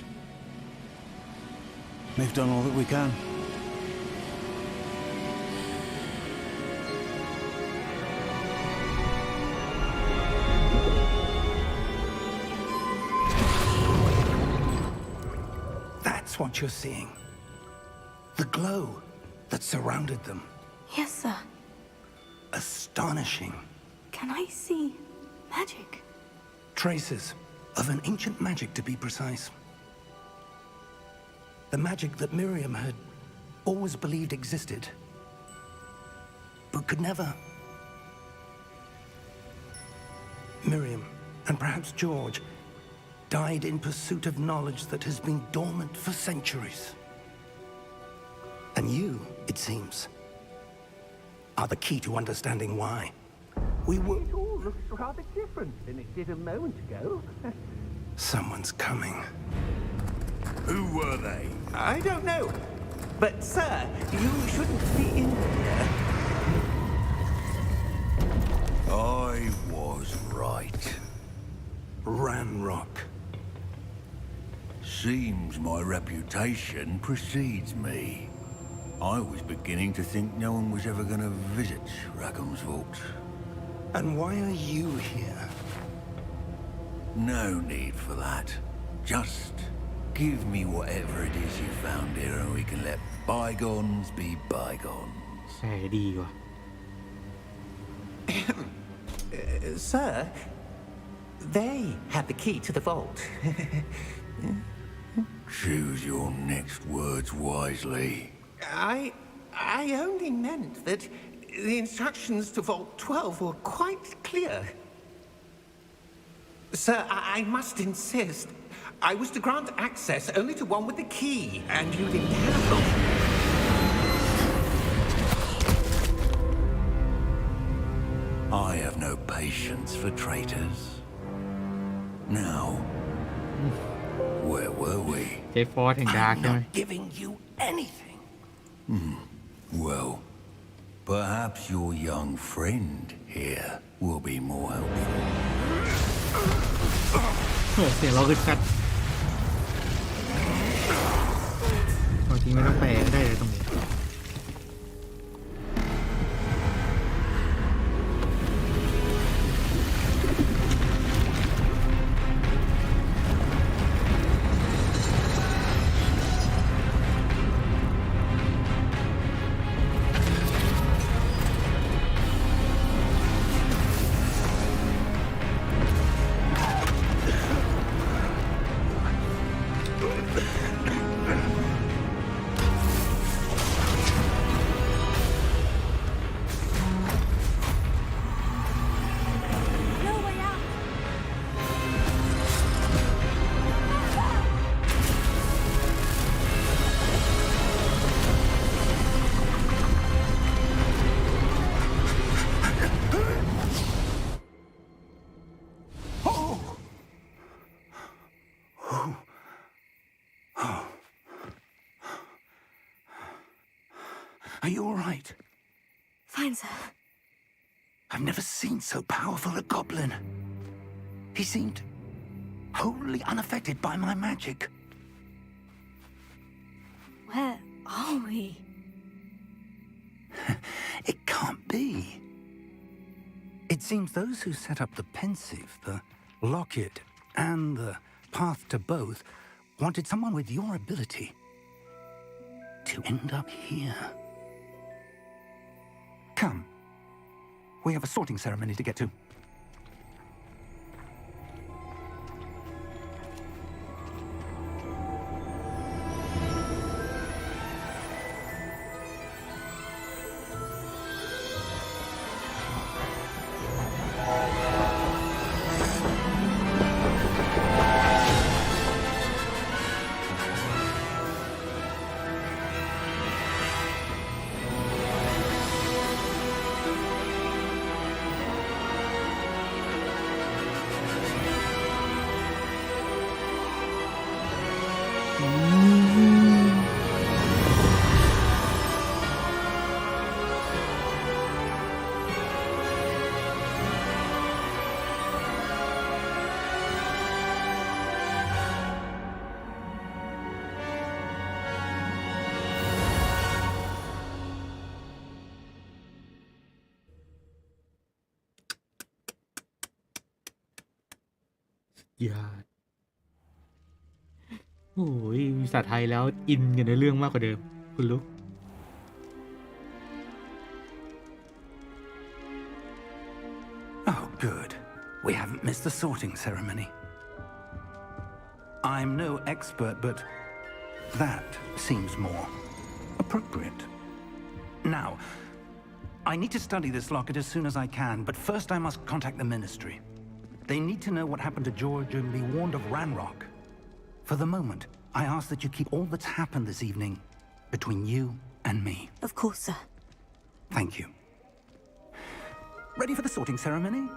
We've done all that we can. That's what you're seeing. The glow that surrounded them. Yes, sir. Astonishing. Can I see magic? Traces of an ancient magic, to be precise. The magic that Miriam had always believed existed, but could never. Miriam, and perhaps George, died in pursuit of knowledge that has been dormant for centuries. And you, it seems, are the key to understanding why. We were... It all looks rather different than it did a moment ago. Someone's coming. Who were they? I don't know. But, sir, you shouldn't be in here. I was right. Ranrock. Seems my reputation precedes me. I was beginning to think no one was ever going to visit Rackham's vault. And why are you here? No need for that. Just give me whatever it is you found here and we can let bygones be bygones. แหมดีว่ะ Sir, they had the key to the vault. Choose your next words wisely. I only meant that the instructions to Vault 12 were quite clear. Sir, I must insist. I was to grant access only to one with the key, and you didn't have... I have no patience for traitors. Now, where were we? เจฟฟอร์ดแห่งดาร์ก I'm ใช่ไหม not giving you anything. Well, perhaps your young friend here will be more helpful. เสียงเราคือคัดจริงไม่ต้องแปลก็ได้เลยตรงนี้ Are you all right? Fine, sir. I've never seen so powerful a goblin. He seemed wholly unaffected by my magic. Where are we? It can't be. It seems those who set up the pensive, the locket, and the path to both wanted someone with your ability to end up here. Come. We have a sorting ceremony to get to.ยอดโอ้ยภาษาไทยแล้วอินกันในเรื่องมากกว่าเดิมคุณลุก Oh, good. We haven't missed the sorting ceremony. I'm no expert, but that seems more appropriate. Now, I need to study this locket as soon as I can, but first I must contact the ministry. They need to know what happened to George and be warned of Ranrock. For the moment, I ask that you keep all that's happened this evening between you and me. Of course, sir. Thank you. Ready for the sorting ceremony?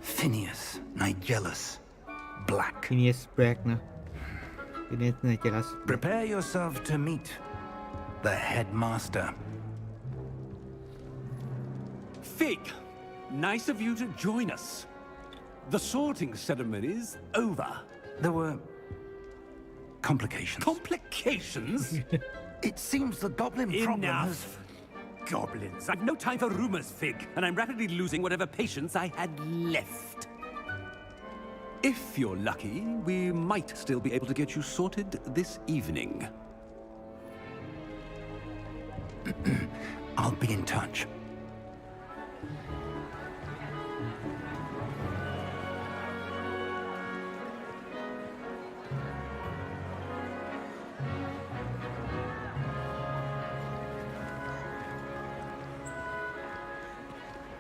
Phineas, Nigellus, Black. Phineas Black นะ Phineas Nigellus Prepare yourself to meet the headmaster. Fig, nice of you to join us. The sorting ceremony's over. There were complications. Complications? It seems the goblin problem has... Enough. Goblins. I've no time for rumors, Fig, and I'm rapidly losing whatever patience I had left. If you're lucky, we might still be able to get you sorted this evening. I'll be in touch.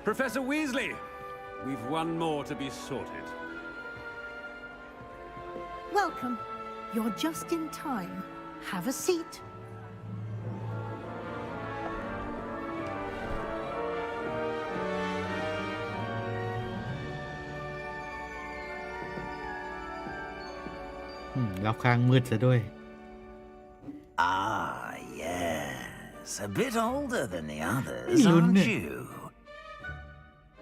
Professor Weasley, we've one more to be sorted. Welcome. You're just in time. Have a seat.รับข้างมืดซะด้วย Ah, yes. A bit older than the others, Yun aren't eh. you?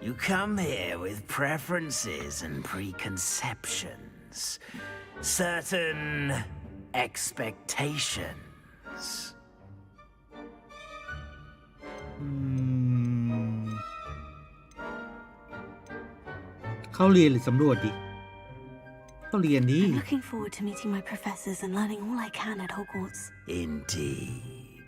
You come here with preferences and preconceptions, certain expectations. เข้าเรียนหรือสำรวจดิเข้าเรียนดิ I'm looking forward to meeting my professors and learning all I can at Hogwarts. Indeed.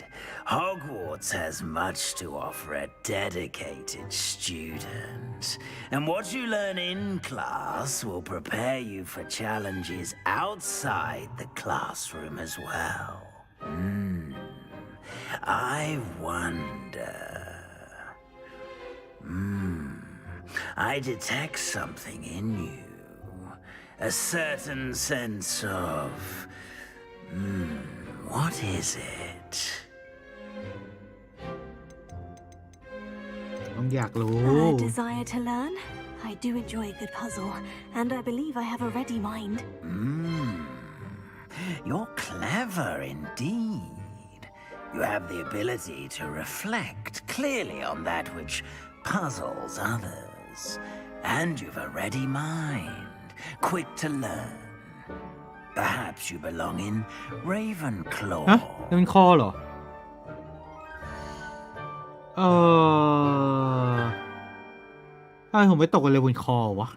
Hogwarts has much to offer a dedicated student. And what you learn in class will prepare you for challenges outside the classroom as well. I wonder... I detect something in you. A certain sense of... what is it? ต้องอยากรู้ A desire to learn? I do enjoy a good puzzle, and I believe I have a ready mind. You're clever indeed. You have the ability to reflect clearly on that which puzzles others. And you've a ready mind, quick to learn. Perhaps you belong in Ravenclaw. ฮะจะเป็นคอเหรอทำไมผมไม่ตกกันเลยบนคอวะ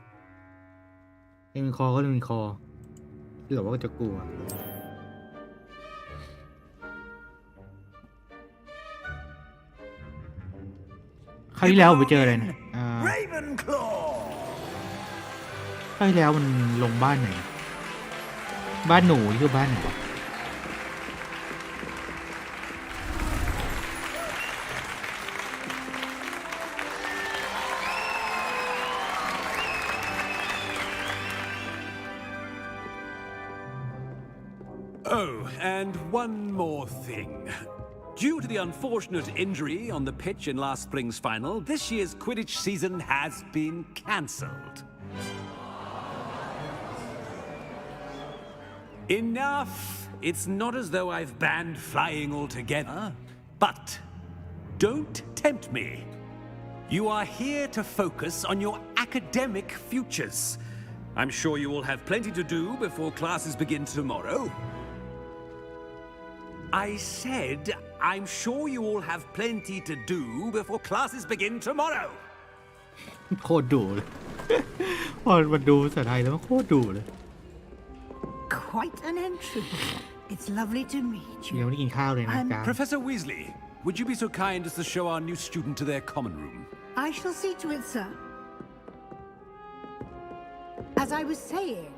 เล่นคอก็เล่นคอหรือว่าจะกลัวคราวที่แล้วผมไปเจออะไรนะRavenclaw. คราวที่แล้วมันลงบ้านไหนบ้านหนูนี่คือบ้านไหนวะ Oh, and one more thing. Due to the unfortunate injury on the pitch in last spring's final, this year's Quidditch season has been cancelled. Enough! It's not as though I've banned flying altogether. But don't tempt me. You are here to focus on your academic futures. I'm sure you will have plenty to do before classes begin tomorrow. I said, I'm sure you all have plenty to do before classes begin tomorrow. โคตรดุเลย พอมาดูภาษาไทยแล้วมันโคตรดุเลย Quite an entry. It's lovely to meet ยัง you. ไม่ได้กินข้าวเลยนะจ๊ะ Professor Weasley, would you be so kind as to show our new student to their common room? I shall see to it, sir. As I was saying,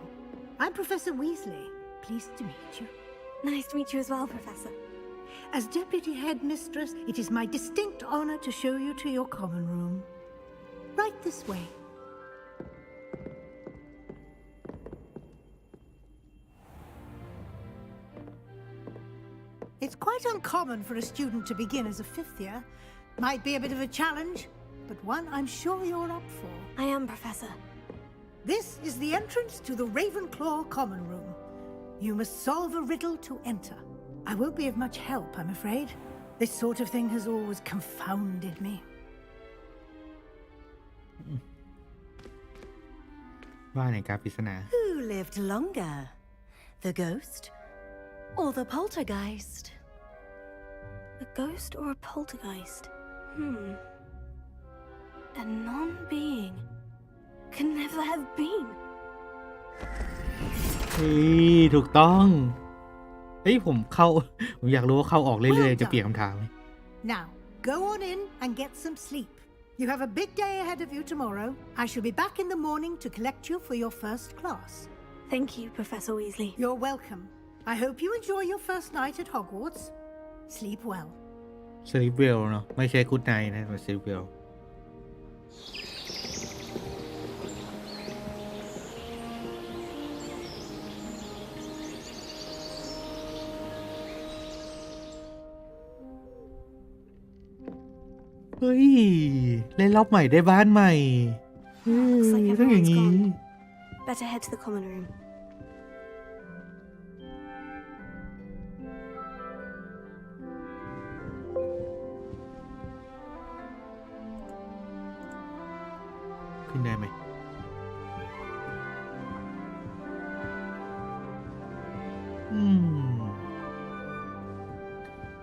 I'm Professor Weasley. Pleased to meet you. Nice to meet you as well, Professor. As Deputy Headmistress, it is my distinct honor to show you to your common room. Right this way. It's quite uncommon for a student to begin as a fifth year. Might be a bit of a challenge, but one I'm sure you're up for. I am, Professor. This is the entrance to the Ravenclaw common room. You must solve a riddle to enter. I won't be of much help, I'm afraid. This sort of thing has always confounded me. ว่าในการปริศนา Who lived longer? The ghost or the poltergeist? A ghost or a poltergeist? A non-being can never have been. เฮ้ยถูกต้องเฮ้ยผมอยากรู้ว่าเข้าออกเรื่อยๆจะเปลี่ยนคำถามไหม Now, go on in and get some sleep. You have a big day ahead of you tomorrow. I shall be back in the morning to collect you for your first class. Thank you, Professor Weasley. You're welcome. I hope you enjoy your first night at Hogwarts. Sleep well. Sleep well เนาะไม่ใช่ good night นะมัน sleep well เฮ้ยเล่นรอบใหม่ได้บ้านใหม่ต้องอย่างนี้ Better head to the common room. ขึ้นได้ไหม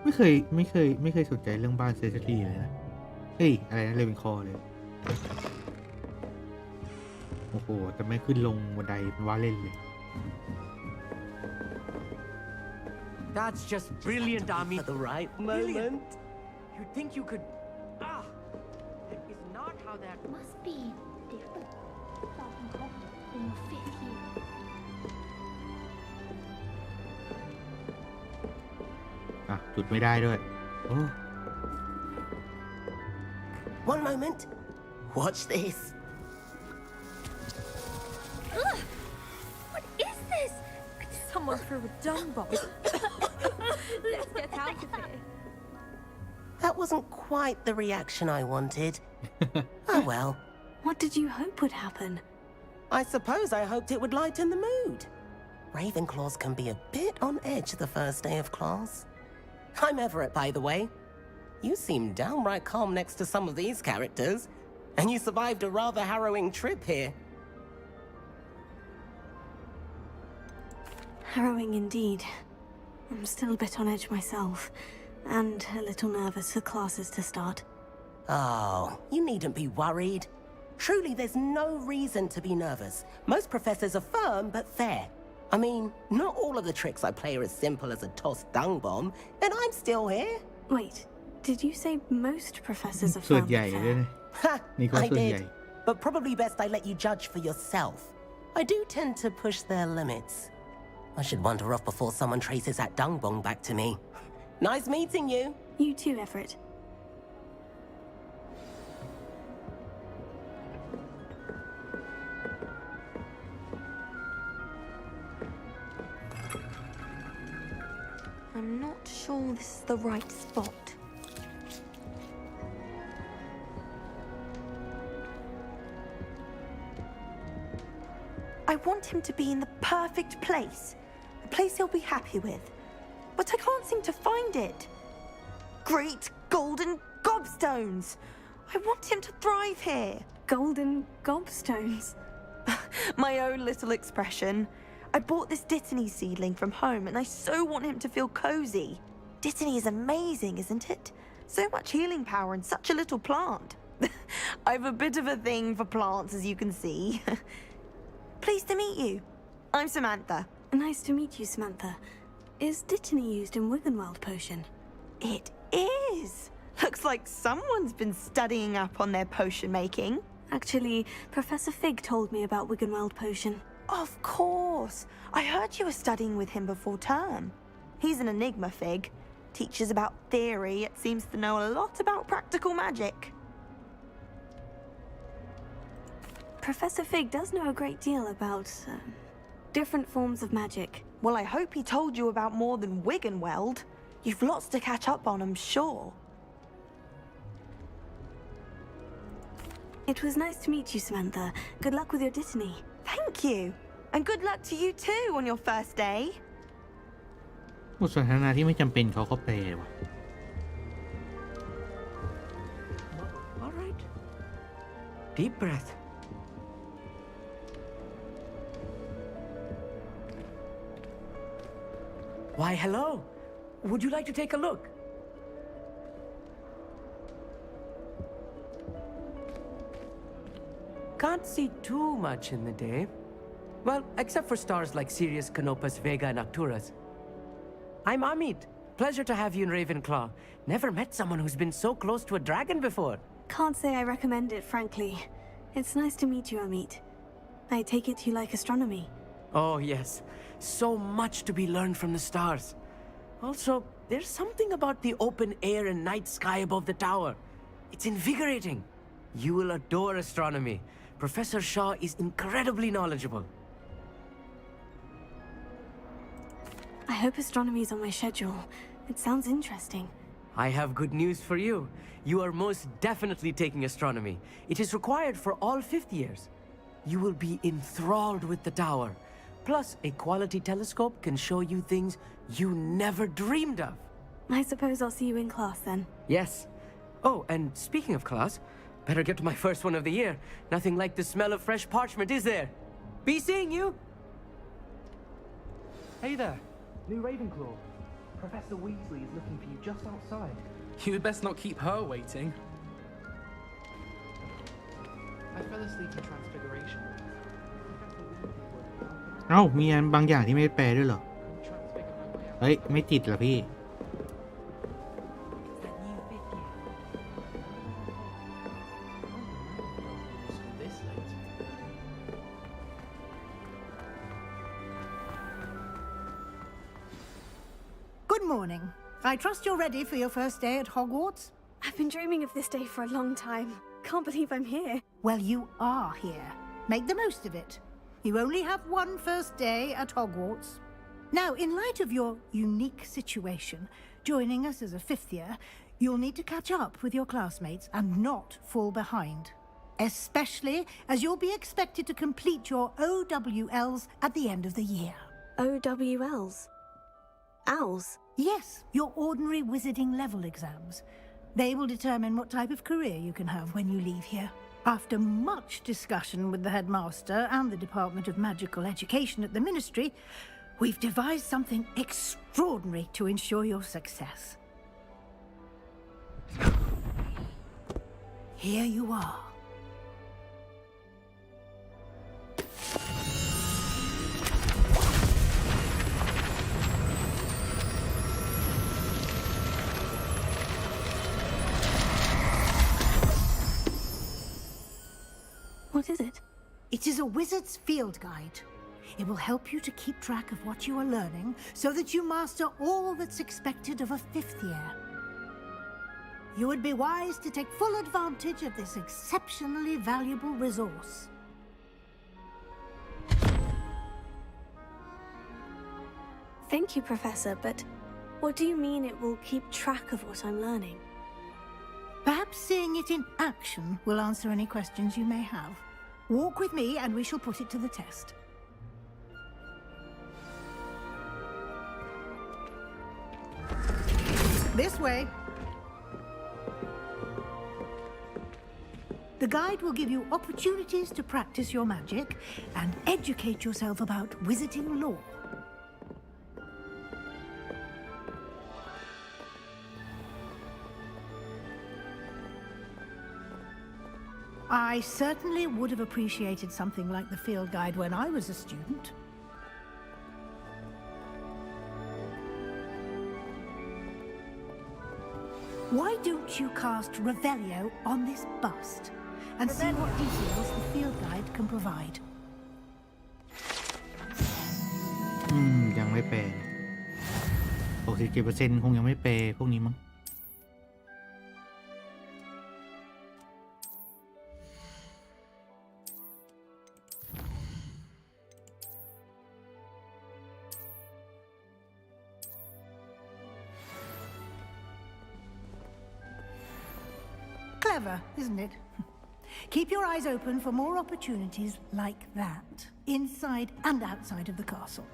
ไม่เคยสนใจเรื่องบ้านเซซารีเลยนะเฮ้ยอะไรนะเลยเป็นคอเลยโอ้โหแต่ไม่ขึ้นลงบันไดเป็นว่าเล่นเลย That's just brilliant, Ami. At the right moment. You'd think you could. That is not how that. Must be different from in your fifth year. จุดไม่ได้ด้วยโอ้ One moment. Watch this. What is this? Someone threw a dung bomb. Let's get out of here. That wasn't quite the reaction I wanted. Oh well. What did you hope would happen? I suppose I hoped it would lighten the mood. Ravenclaws can be a bit on edge the first day of class. I'm Everett, by the way. You seem downright calm next to some of these characters, and you survived a rather harrowing trip here. Harrowing indeed. I'm still a bit on edge myself, and a little nervous for classes to start. Oh, you needn't be worried. Truly, there's no reason to be nervous. Most professors are firm but fair. I mean, not all of the tricks I play are as simple as a tossed dung bomb, and I'm still here. Wait, did you say most professors are ส่วน firm ใหญ่ but ด้วย fair? นะ Ha! นี่ก็ I ส่วนใหญ่ did. But probably best I let you judge for yourself. I do tend to push their limits. I should wander off before someone traces that dung bomb back to me. Nice meeting you. You too, Everett. I'm not sure this is the right spot. I want him to be in the perfect place. A place he'll be happy with. But I can't seem to find it. Great golden gobstones! I want him to thrive here. Golden gobstones. My own little expression. I bought this Dittany seedling from home and I so want him to feel cozy. Dittany is amazing, isn't it? So much healing power in such a little plant. I've a bit of a thing for plants, as you can see. Pleased to meet you. I'm Samantha. Nice to meet you, Samantha. Is Dittany used in Wiggenweld potion? It is. Looks like someone's been studying up on their potion making. Actually, Professor Fig told me about Wiggenweld potion. Of course. I heard you were studying with him before term. He's an enigma, Fig. Teaches about theory, yet seems to know a lot about practical magic. Professor Fig does know a great deal about different forms of magic. Well, I hope he told you about more than Wiggenweld. You've lots to catch up on, I'm sure. It was nice to meet you, Samantha. Good luck with your dittany. Thank you. And good luck to you too on your first day. บทสนทนาที่ไม่จำเป็นเขาก็แปลว่ะ All right. Deep breath. Why, hello. Would you like to take a look? Can't see too much in the day. Well, except for stars like Sirius, Canopus, Vega, and Arcturus. I'm Amit. Pleasure to have you in Ravenclaw. Never met someone who's been so close to a dragon before. Can't say I recommend it, frankly. It's nice to meet you, Amit. I take it you like astronomy. Oh, yes. So much to be learned from the stars. Also, there's something about the open air and night sky above the tower. It's invigorating. You will adore astronomy. Professor Shaw is incredibly knowledgeable. I hope astronomy is on my schedule. It sounds interesting. I have good news for you. You are most definitely taking astronomy. It is required for all fifth years. You will be enthralled with the tower. Plus, a quality telescope can show you things you never dreamed of. I suppose I'll see you in class then. Yes. Oh, and speaking of class, better get to my first one of the year. Nothing like the smell of fresh parchment, is there? Be seeing you! Hey there, new Ravenclaw. Professor Weasley is looking for you just outside. You'd best not keep her waiting. I fell asleep in Transfiguration. เอ้ามีอันบางอย่างที่ไม่ได้แปลด้วยเหรอ เฮ้ยไม่ติดเหรอพี่ Good morning. I trust you're ready for your first day at Hogwarts? I've been dreaming of this day for a long time. Can't believe I'm here. Well, you are here. Make the most of it. You only have one first day at Hogwarts. Now, in light of your unique situation, joining us as a fifth year, you'll need to catch up with your classmates and not fall behind. Especially as you'll be expected to complete your OWLs at the end of the year. OWLs? Owls? Yes, your ordinary wizarding level exams. They will determine what type of career you can have when you leave here. After much discussion with the headmaster and the Department of Magical Education at the Ministry, we've devised something extraordinary to ensure your success. Here you are. What is it? It is a wizard's field guide. It will help you to keep track of what you are learning so that you master all that's expected of a fifth year. You would be wise to take full advantage of this exceptionally valuable resource. Thank you, Professor, but what do you mean it will keep track of what I'm learning? Perhaps seeing it in action will answer any questions you may have. Walk with me and we shall put it to the test. This way. The guide will give you opportunities to practice your magic and educate yourself about wizarding lore. I certainly would have appreciated something like the field guide when I was a student. Why don't you cast Revelio on this bust and see what details the field guide can provide? ยังไม่แปล67%คงยังไม่แปลพวกนี้มั้งClever, isn't it? Keep your eyes open for more opportunities like that, inside and outside of the castle.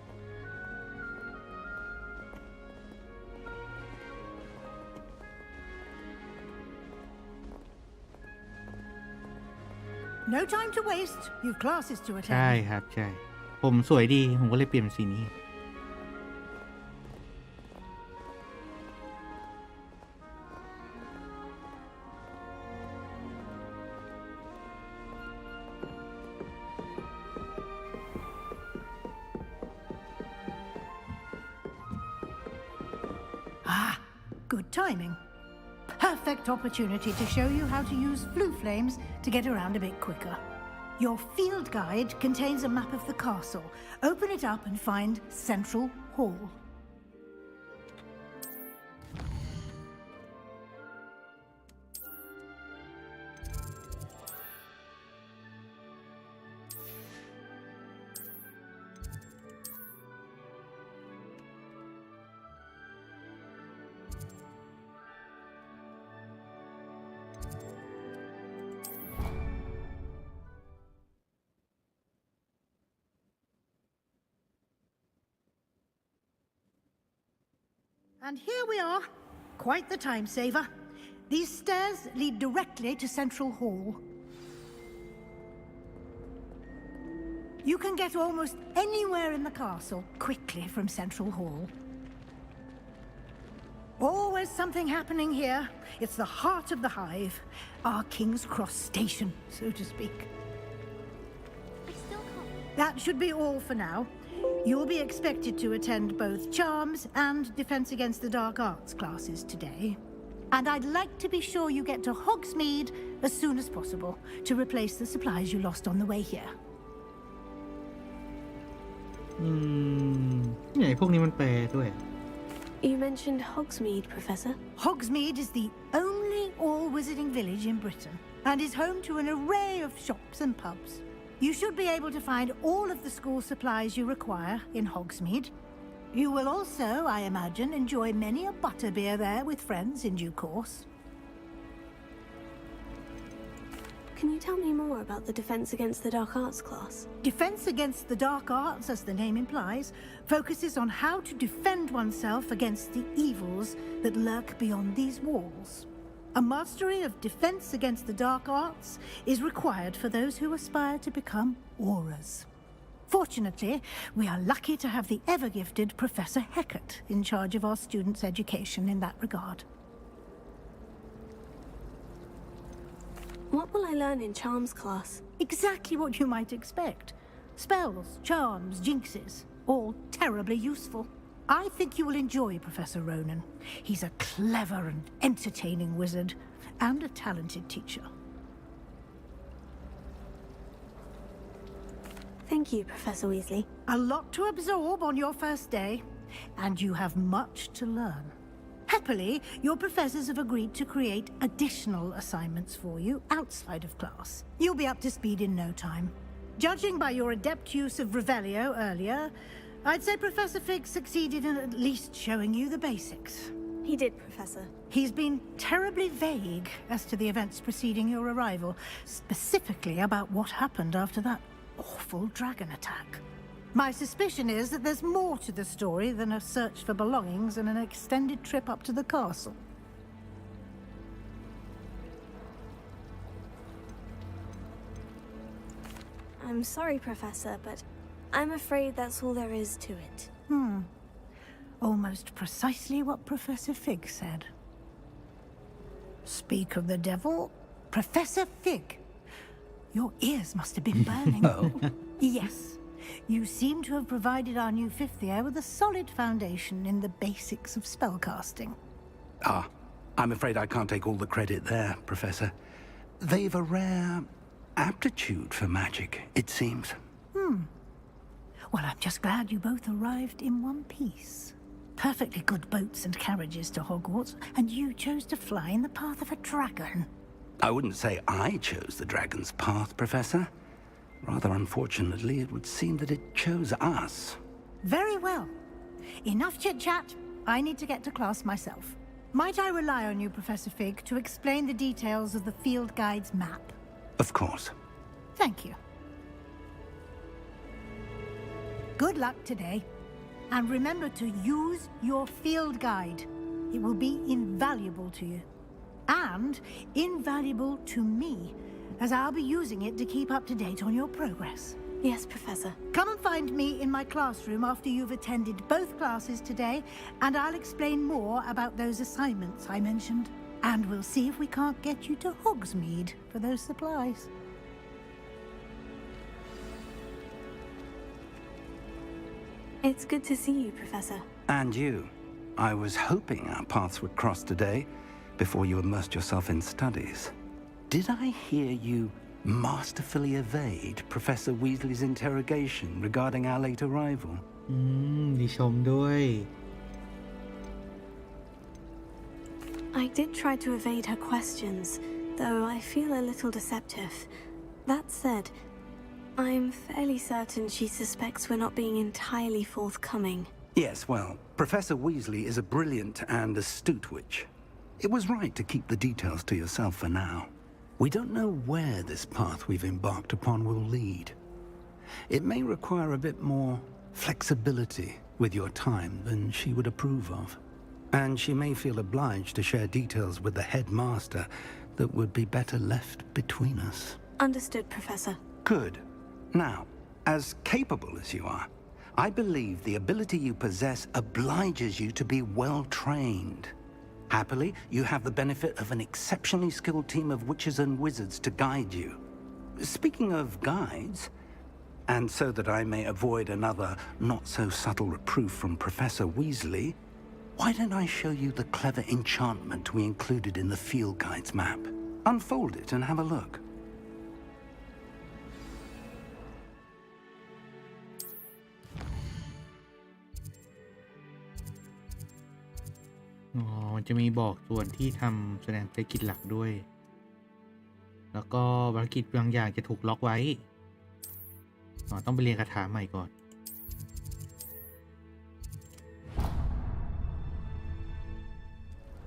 No time to waste. You've classes to attend. ใช่ครับใช่ผมสวยดีผมก็เลยเปลี่ยนเป็นสีนี้Good timing. Perfect opportunity to show you how to use flue flames to get around a bit quicker. Your field guide contains a map of the castle. Open it up and find Central Hall. And here we are. Quite the time saver. These stairs lead directly to Central Hall. You can get almost anywhere in the castle quickly from Central Hall. Always something happening here. It's the heart of the hive. Our King's Cross station, so to speak. I still can't. That should be all for now. You'll be expected to attend both Charms and Defense Against the Dark Arts classes today. And I'd like to be sure you get to Hogsmeade as soon as possible to replace the supplies you lost on the way here. ไหนพวกนี้มันแปลด้วย You mentioned Hogsmeade, Professor. Hogsmeade is the only all-wizarding village in Britain and is home to an array of shops and pubs. You should be able to find all of the school supplies you require in Hogsmeade. You will also, I imagine, enjoy many a butterbeer there with friends in due course. Can you tell me more about the Defense Against the Dark Arts class? Defense Against the Dark Arts, as the name implies, focuses on how to defend oneself against the evils that lurk beyond these walls. A mastery of Defense Against the Dark Arts is required for those who aspire to become Aurors. Fortunately, we are lucky to have the ever-gifted Professor Heckert in charge of our students' education in that regard. What will I learn in Charms class? Exactly what you might expect. Spells, charms, jinxes, all terribly useful. I think you will enjoy Professor Ronan. He's a clever and entertaining wizard, and a talented teacher. Thank you, Professor Weasley. A lot to absorb on your first day, and you have much to learn. Happily, your professors have agreed to create additional assignments for you outside of class. You'll be up to speed in no time. Judging by your adept use of Revelio earlier, I'd say Professor Fig succeeded in at least showing you the basics. He did, Professor. He's been terribly vague as to the events preceding your arrival, specifically about what happened after that awful dragon attack. My suspicion is that there's more to the story than a search for belongings and an extended trip up to the castle. I'm sorry, Professor, but I'm afraid that's all there is to it. Almost precisely what Professor Fig said. Speak of the devil, Professor Fig. Your ears must have been burning. Yes. You seem to have provided our new fifth year with a solid foundation in the basics of spellcasting. I'm afraid I can't take all the credit there, Professor. They've a rare aptitude for magic, it seems. Well, I'm just glad you both arrived in one piece. Perfectly good boats and carriages to Hogwarts, and you chose to fly in the path of a dragon. I wouldn't say I chose the dragon's path, Professor. Rather unfortunately, it would seem that it chose us. Very well. Enough chit-chat. I need to get to class myself. Might I rely on you, Professor Fig, to explain the details of the field guide's map? Of course. Thank you. Good luck today. And remember to use your field guide. It will be invaluable to you. And invaluable to me, as I'll be using it to keep up to date on your progress. Yes, Professor. Come and find me in my classroom after you've attended both classes today, and I'll explain more about those assignments I mentioned. And we'll see if we can't get you to Hogsmeade for those supplies. It's good to see you, Professor. And you. I was hoping our paths would cross today, before you immersed yourself in studies. Did I hear you masterfully evade Professor Weasley's interrogation regarding our late arrival? ดีชมด้วย I did try to evade her questions, though I feel a little deceptive. That said, I'm fairly certain she suspects we're not being entirely forthcoming. Yes, well, Professor Weasley is a brilliant and astute witch. It was right to keep the details to yourself for now. We don't know where this path we've embarked upon will lead. It may require a bit more flexibility with your time than she would approve of. And she may feel obliged to share details with the headmaster that would be better left between us. Understood, Professor. Good. Now, as capable as you are, I believe the ability you possess obliges you to be well trained. Happily, you have the benefit of an exceptionally skilled team of witches and wizards to guide you. Speaking of guides, and so that I may avoid another not-so-subtle reproof from Professor Weasley, why don't I show you the clever enchantment we included in the field guide's map? Unfold it and have a look.มันจะมีบอกส่วนที่ทำแสดงภารกิจหลักด้วย แล้วก็ภารกิจบางอย่างจะถูกล็อกไว้ต้องไปเรียนคาถาใหม่ก่อน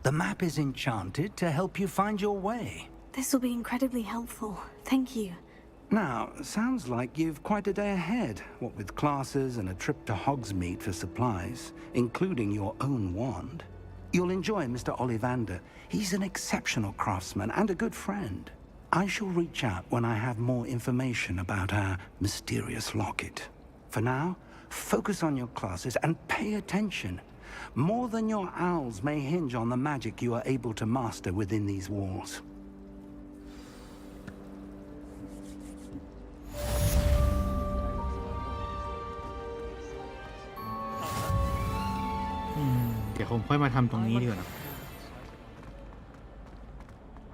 The map is enchanted to help you find your way. This will be incredibly helpful. Thank you. Now, sounds like you've quite a day ahead, what with classes and a trip to Hogsmeade for supplies, including your own wand. You'll enjoy Mr. Ollivander. He's an exceptional craftsman and a good friend. I shall reach out when I have more information about our mysterious locket. For now, focus on your classes and pay attention. More than your owls may hinge on the magic you are able to master within these walls.เดี๋ยวผมค่อยมาทำตรงนี้ดีกว่านะ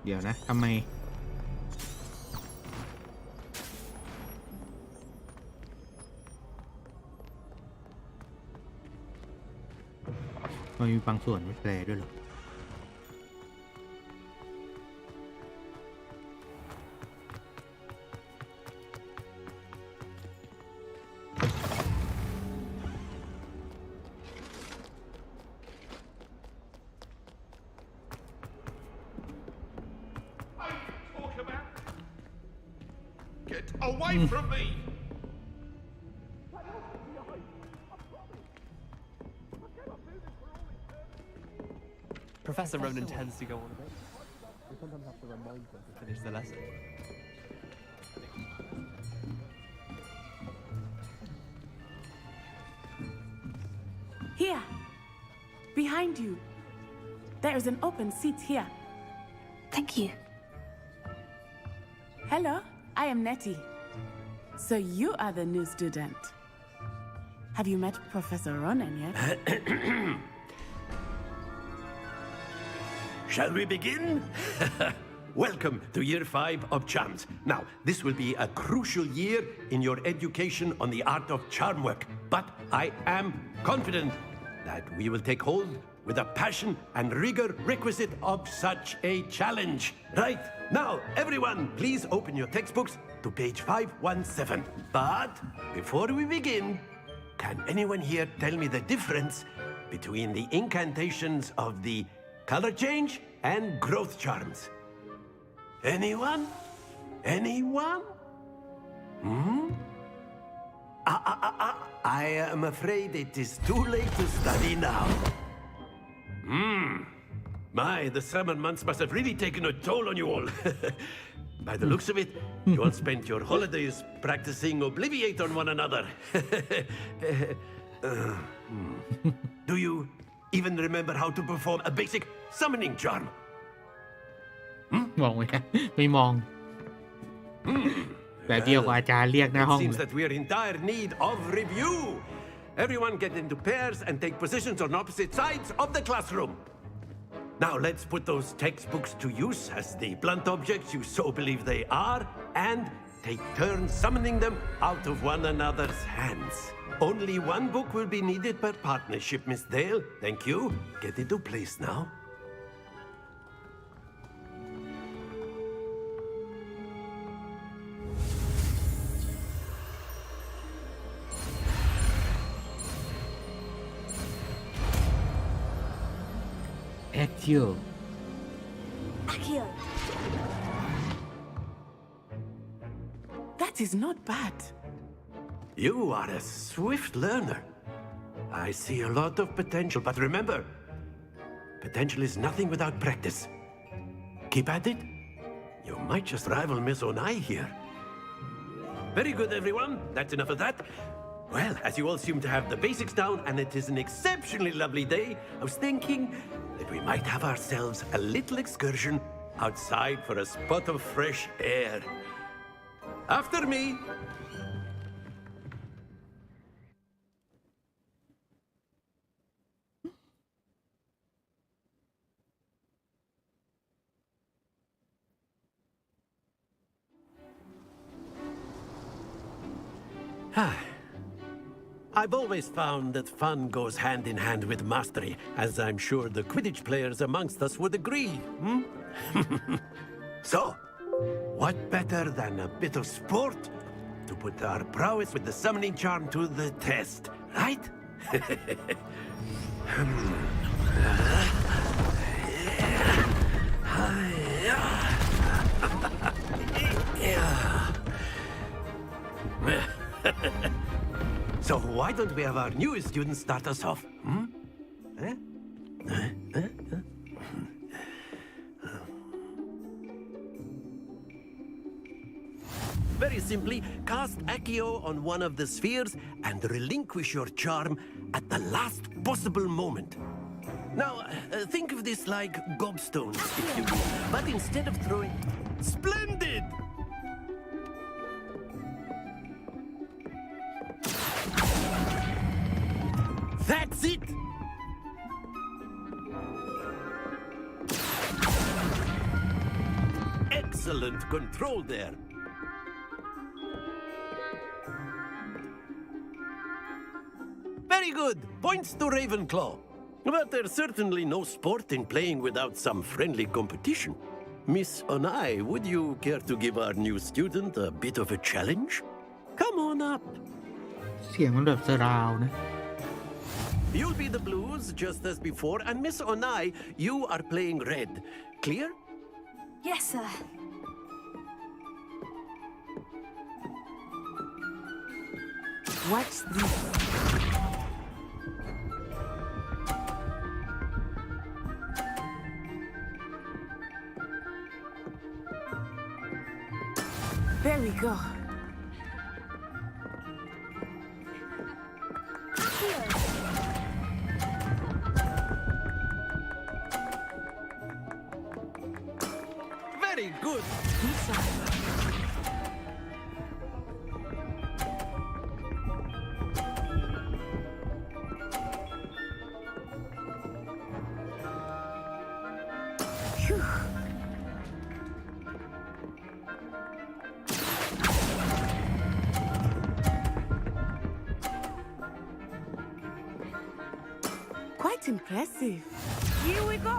เดี๋ยวนะทำไมมันมีบางส่วนไม่แปลด้วยหรอGet away from me! Professor Ronan tends to go on a bit. We sometimes have to remind them to finish the lesson. Here! Behind you! There is an open seat here. Thank you. Hello, I am Nettie. So you are the new student. Have you met Professor Ronan yet? Shall we begin? Welcome to Year 5 of Charms. Now, this will be a crucial year in your education on the art of charm work, but I am confident that we will take hold with the passion and rigor requisite of such a challenge. Right, now, everyone, please open your textbooks to page 517. But before we begin, can anyone here tell me the difference between the incantations of the color change and growth charms? Anyone? Anyone? I am afraid it is too late to study now. My, the summer months must have really taken a toll on you all. By the looks of it, you all spent your holidays practicing Obliviate on one another. Do you even remember how to perform a basic summoning charm? มองไหมไม่มองแบบเดียวกับอาจารย์เรียกหน้าห้อง It seems that we are in dire need of review. Everyone get into pairs and take positions on opposite sides of the classroom. Now let's put those textbooks to use as the blunt objects you so believe they are, and take turns summoning them out of one another's hands. Only one book will be needed per partnership, Miss Dale. Thank you. Get into place now. Accio. Accio. That is not bad. You are a swift learner. I see a lot of potential, but remember, potential is nothing without practice. Keep at it. You might just rival Miss Onai here. Very good, everyone. That's enough of that. Well, as you all seem to have the basics down, and it is an exceptionally lovely day, I was thinking that we might have ourselves a little excursion outside for a spot of fresh air. After me. I've always found that fun goes hand in hand with mastery, as I'm sure the Quidditch players amongst us would agree. So, what better than a bit of sport to put our prowess with the summoning charm to the test, right? So why don't we have our newest student start us off? Very simply, cast Accio on one of the spheres and relinquish your charm at the last possible moment. Now, think of this like gobstones, if you will, but instead of throwing... Splendid! That's it! Excellent control there. Very good. Points to Ravenclaw. But there's certainly no sport in playing without some friendly competition. Miss Onai, would you care to give our new student a bit of a challenge? Come on up. เสียงมันแบบสราวนะ You'll be the blues just as before, and Miss Onai, you are playing red. Clear? Yes, sir. What's this? There we go. Very good. Quite impressive. Here we go.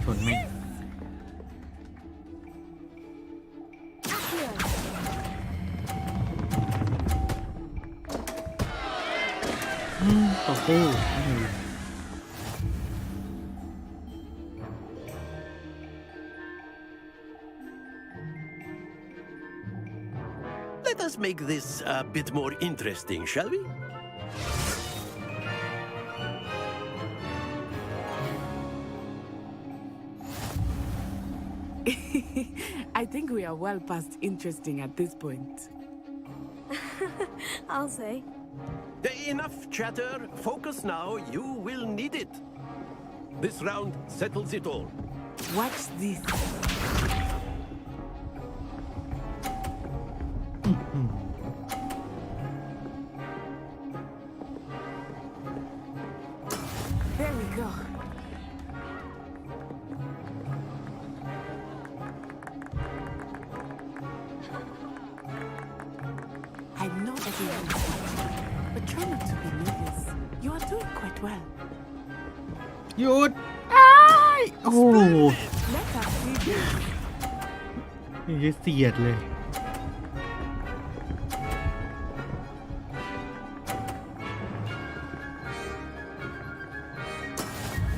ชนไหมต่อสู้Let us make this a bit more interesting, shall we? I think we are well past interesting at this point. I'll say. Enough chatter. Focus now. You will need it. This round settles it all. Watch this. There we go. I know everyone is watching, but try not to be nervous. You are doing quite well. หยุดอ้ายโอ้โห Let us see this. นี่เสียดเลย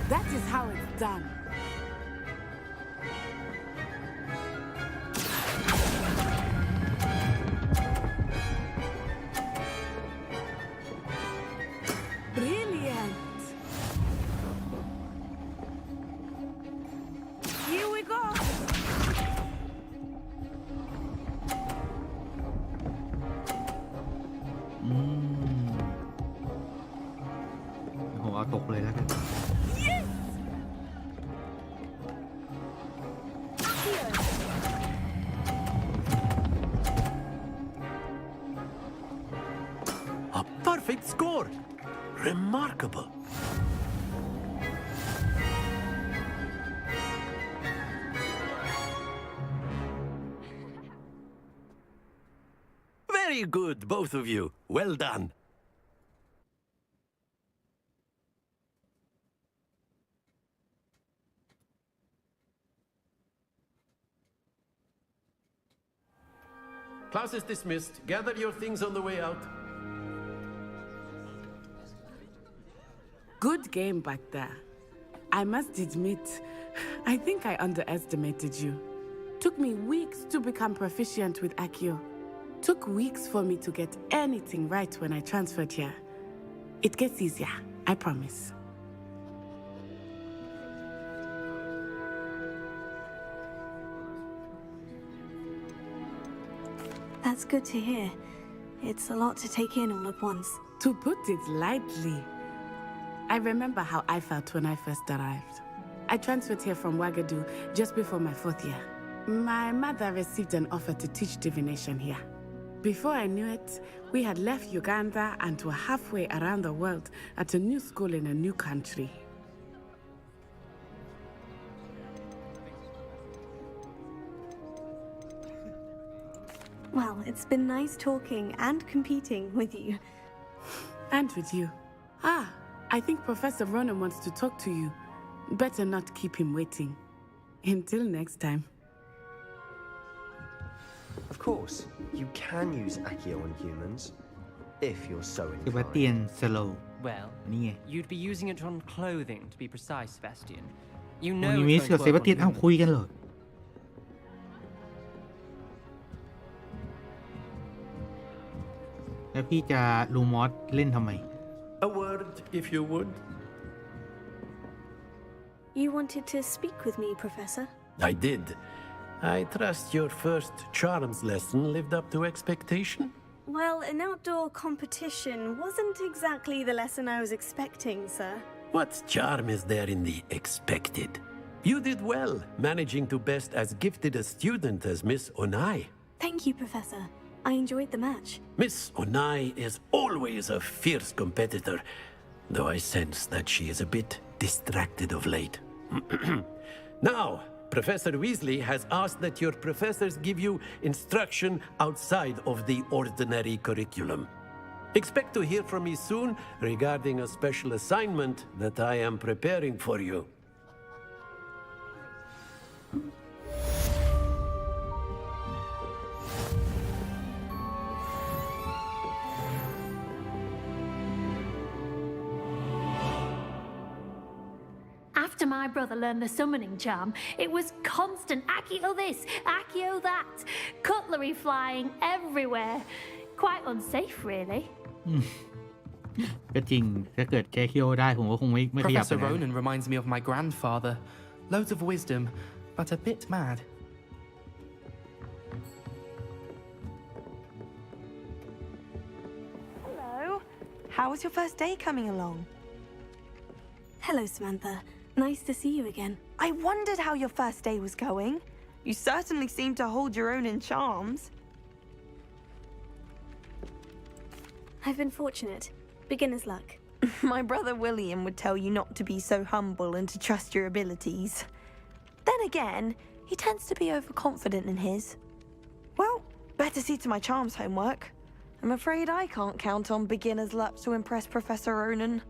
That is how it's done. Brilliant. Here we go. ผมเอาตกเลยแล้วกัน A perfect score. Remarkable. Very good, both of you. Well done. Class is dismissed. Gather your things on the way out. Good game back there. I must admit, I think I underestimated you. Took me weeks to become proficient with Accio. Took weeks for me to get anything right when I transferred here. It gets easier, I promise. That's good to hear. It's a lot to take in all at once. To put it lightly, I remember how I felt when I first arrived. I transferred here from Ouagadougou just before my 4th year. My mother received an offer to teach divination here. Before I knew it, we had left Uganda and were halfway around the world at a new school in a new country. Well, it's been nice talking and competing with you. And with you. Ah, I think Professor Ronan wants to talk to you. Better not keep him waiting. Until next time. Of course, you can use Accio on humans, if you're so เซบาสเตียนสโล Well, นี่ไง you'd be using it on clothing, to be precise, Sebastian. You โอ know นิ it's มิส going กับ to เซ work บาส on เตียน humans. คุยกันเหรอ แล้วพี่จะลูมอสเล่นทำไม A word, if you would. You wanted to speak with me, Professor? I did. I trust your first charms lesson lived up to expectation. Well, an outdoor competition wasn't exactly the lesson I was expecting, sir. What charm is there in the expected? You did well, managing to best as gifted a student as Miss Onai. Thank you, Professor. I enjoyed the match. Miss Onai is always a fierce competitor, though I sense that she is a bit distracted of late. Now, Professor Weasley has asked that your professors give you instruction outside of the ordinary curriculum. Expect to hear from me soon regarding a special assignment that I am preparing for you. After my brother learned the summoning charm, it was constant Accio this, Accio that, cutlery flying everywhere. Quite unsafe, really. ก็จริงถ้าเกิดแก้เคียวได้ผมก็คงไม่ขยับ Professor Ronan reminds me of my grandfather. Loads of wisdom, but a bit mad. Hello. How was your first day coming along? Hello, Samantha. Nice to see you again. I wondered how your first day was going. You certainly seem to hold your own in charms. I've been fortunate. Beginner's luck. My brother William would tell you not to be so humble and to trust your abilities. Then again, he tends to be overconfident in his. Well, better see to my charms homework. I'm afraid I can't count on beginner's luck to impress Professor Ronan.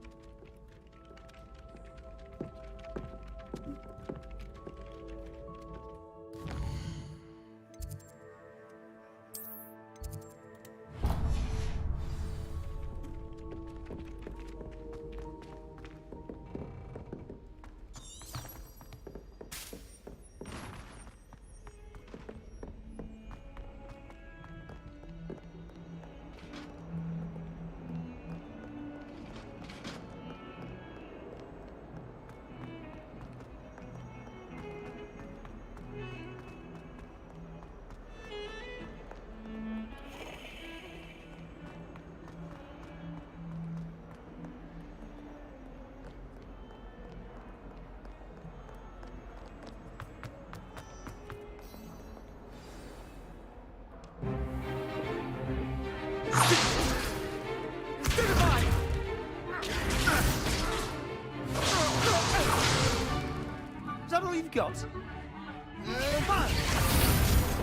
Is that all you've got?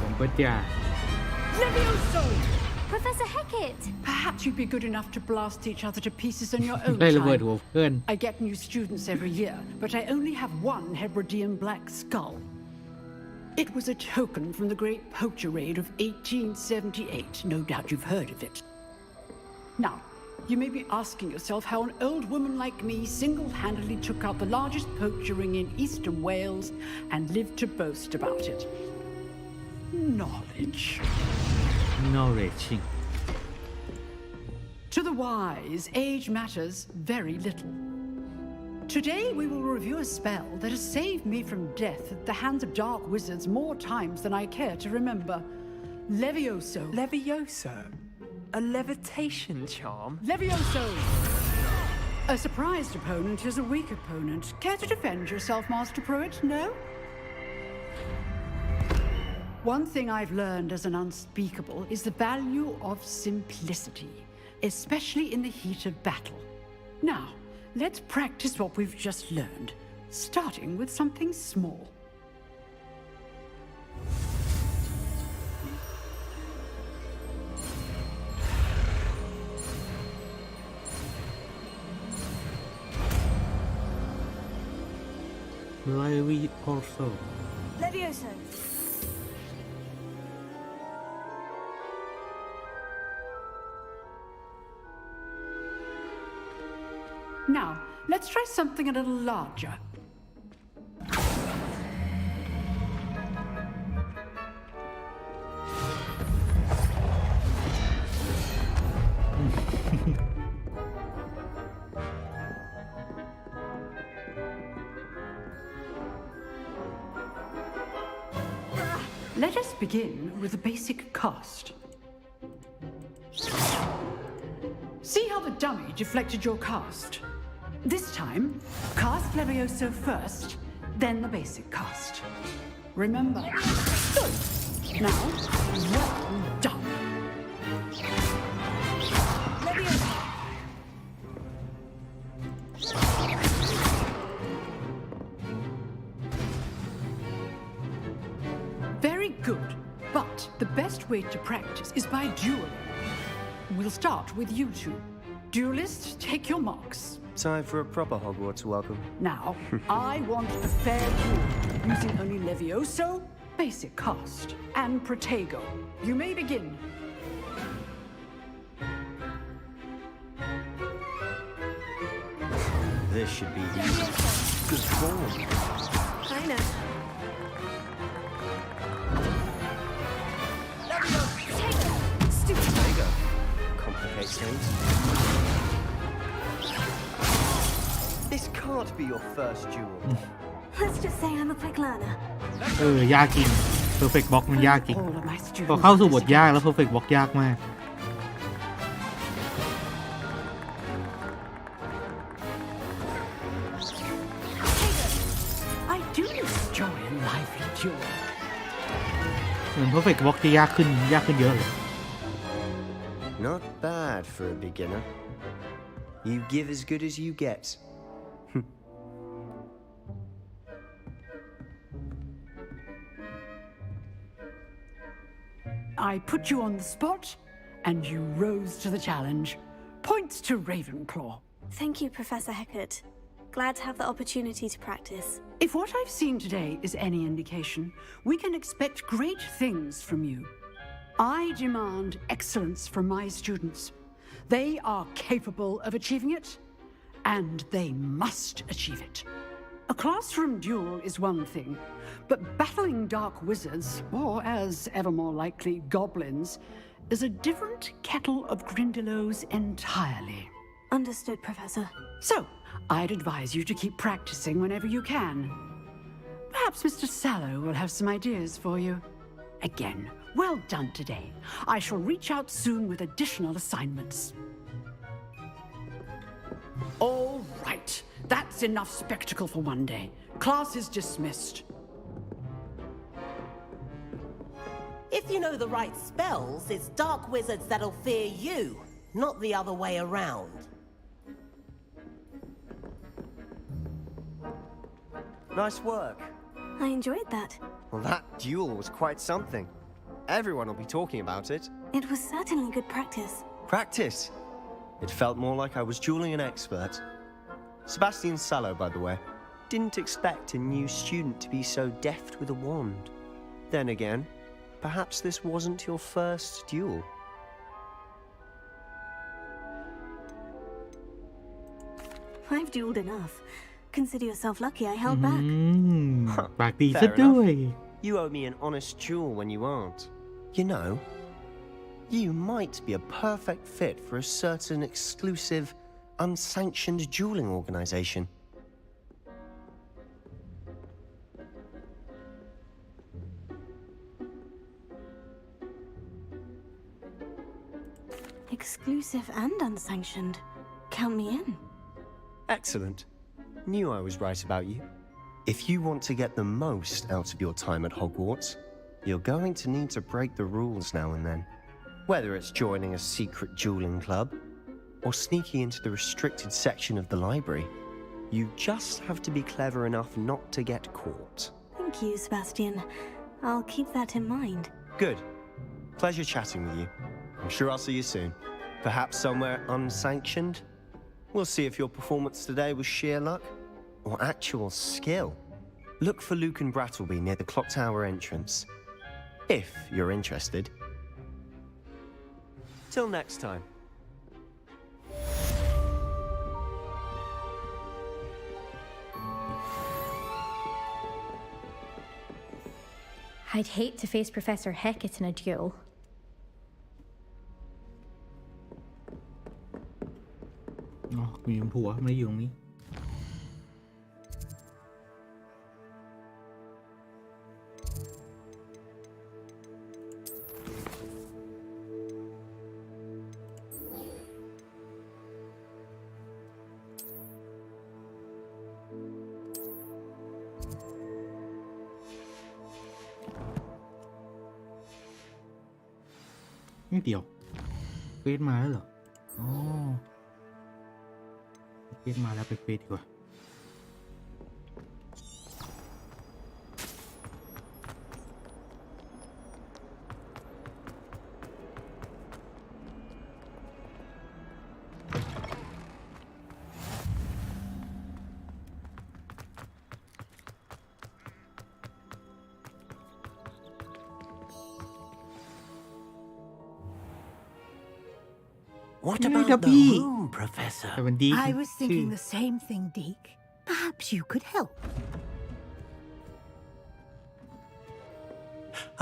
ผมก็จะ Levioso! Professor Hecat! Perhaps you'd be good enough to blast each other to pieces on your own ได้ระเบิด time. หัวเพื่อน I get new students every year, but I only have one Hebridean black skull. It was a token from the Great Poacher Raid of 1878. No doubt you've heard of it. Now, you may be asking yourself how an old woman like me single-handedly took out the largest poacher ring in eastern Wales and lived to boast about it. Knowledge. knowledge To the wise, age matters very little. Today we will review a spell that has saved me from death at the hands of dark wizards more times than I care to remember. Levioso. Levioso? A levitation charm? Levioso! A surprised opponent is a weak opponent. Care to defend yourself, Master Pruitt? No? One thing I've learned as an unspeakable is the value of simplicity, especially in the heat of battle. Now, let's practice what we've just learned, starting with something small. Levioso Levioso! Now, let's try something a little larger. Let us begin with a basic cast. See how the dummy deflected your cast? This time, cast Levioso first, then the basic cast. Remember. Good. Now, well done. Levioso. best way to practice is by dueling. We'll start with you two. Duelists, take your marks. Time for a proper Hogwarts welcome. Now, I want a fair duel, using only Levioso, basic cast, and Protego. You may begin. This should be easy. Good form. I know. Stupid. There you go. Complicates things. This can't be your first duel. Let's just say I'm a quick learner. ยากจริง Perfect Box มันยากจริงพอเข้าสู่บทยากแล้ว Perfect Box ยากมาก I do enjoy a lively duel. เหมือน Perfect Box จะยากขึ้นเยอะเลย Not bad for a beginner. You give as good as you get. I put you on the spot, and you rose to the challenge. Points to Ravenclaw. Thank you, Professor Hecat. Glad to have the opportunity to practice. If what I've seen today is any indication, we can expect great things from you. I demand excellence from my students. They are capable of achieving it, and they must achieve it. A classroom duel is one thing, but battling dark wizards, or as ever more likely, goblins, is a different kettle of Grindylows entirely. Understood, Professor. So, I'd advise you to keep practicing whenever you can. Perhaps Mr. Sallow will have some ideas for you. Again, well done today. I shall reach out soon with additional assignments. All right. That's enough spectacle for one day. Class is dismissed. If you know the right spells, it's dark wizards that'll fear you, not the other way around. Nice work. I enjoyed that. Well, that duel was quite something. Everyone will be talking about it. It was certainly good practice. Practice? It felt more like I was dueling an expert. Sebastian Sallow, by the way, didn't expect a new student to be so deft with a wand. Then again, perhaps this wasn't your first duel. I've dueled enough. Consider yourself lucky I held back. ปากดี Fair ซะด้วย enough. You owe me an honest duel when you aren't. You know, you might be a perfect fit for a certain exclusive, unsanctioned dueling organization. Exclusive and unsanctioned. Count me in. Excellent. Knew I was right about you. If you want to get the most out of your time at Hogwarts, you're going to need to break the rules now and then. Whether it's joining a secret dueling club or sneaking into the restricted section of the library, you just have to be clever enough not to get caught. Thank you, Sebastian. I'll keep that in mind. Good. Pleasure chatting with you. I'm sure I'll see you soon. Perhaps somewhere unsanctioned? We'll see if your performance today was sheer luck or actual skill. Look for Luke and Brattleby near the clock tower entrance, if you're interested. Till next time. I'd hate to face Professor Hecat in a duel. Oh, มีผัวไม่อยู่ตรงนี้ นี่เดี๋ยวเฟซมาแล้วเหรออ๋อเฟซมาแล้วไปเฟซดีกว่า What ไม่ about ครับ the พี่ room, Professor? แต่มันดี I was thinking the same thing, Deke. Perhaps you could help.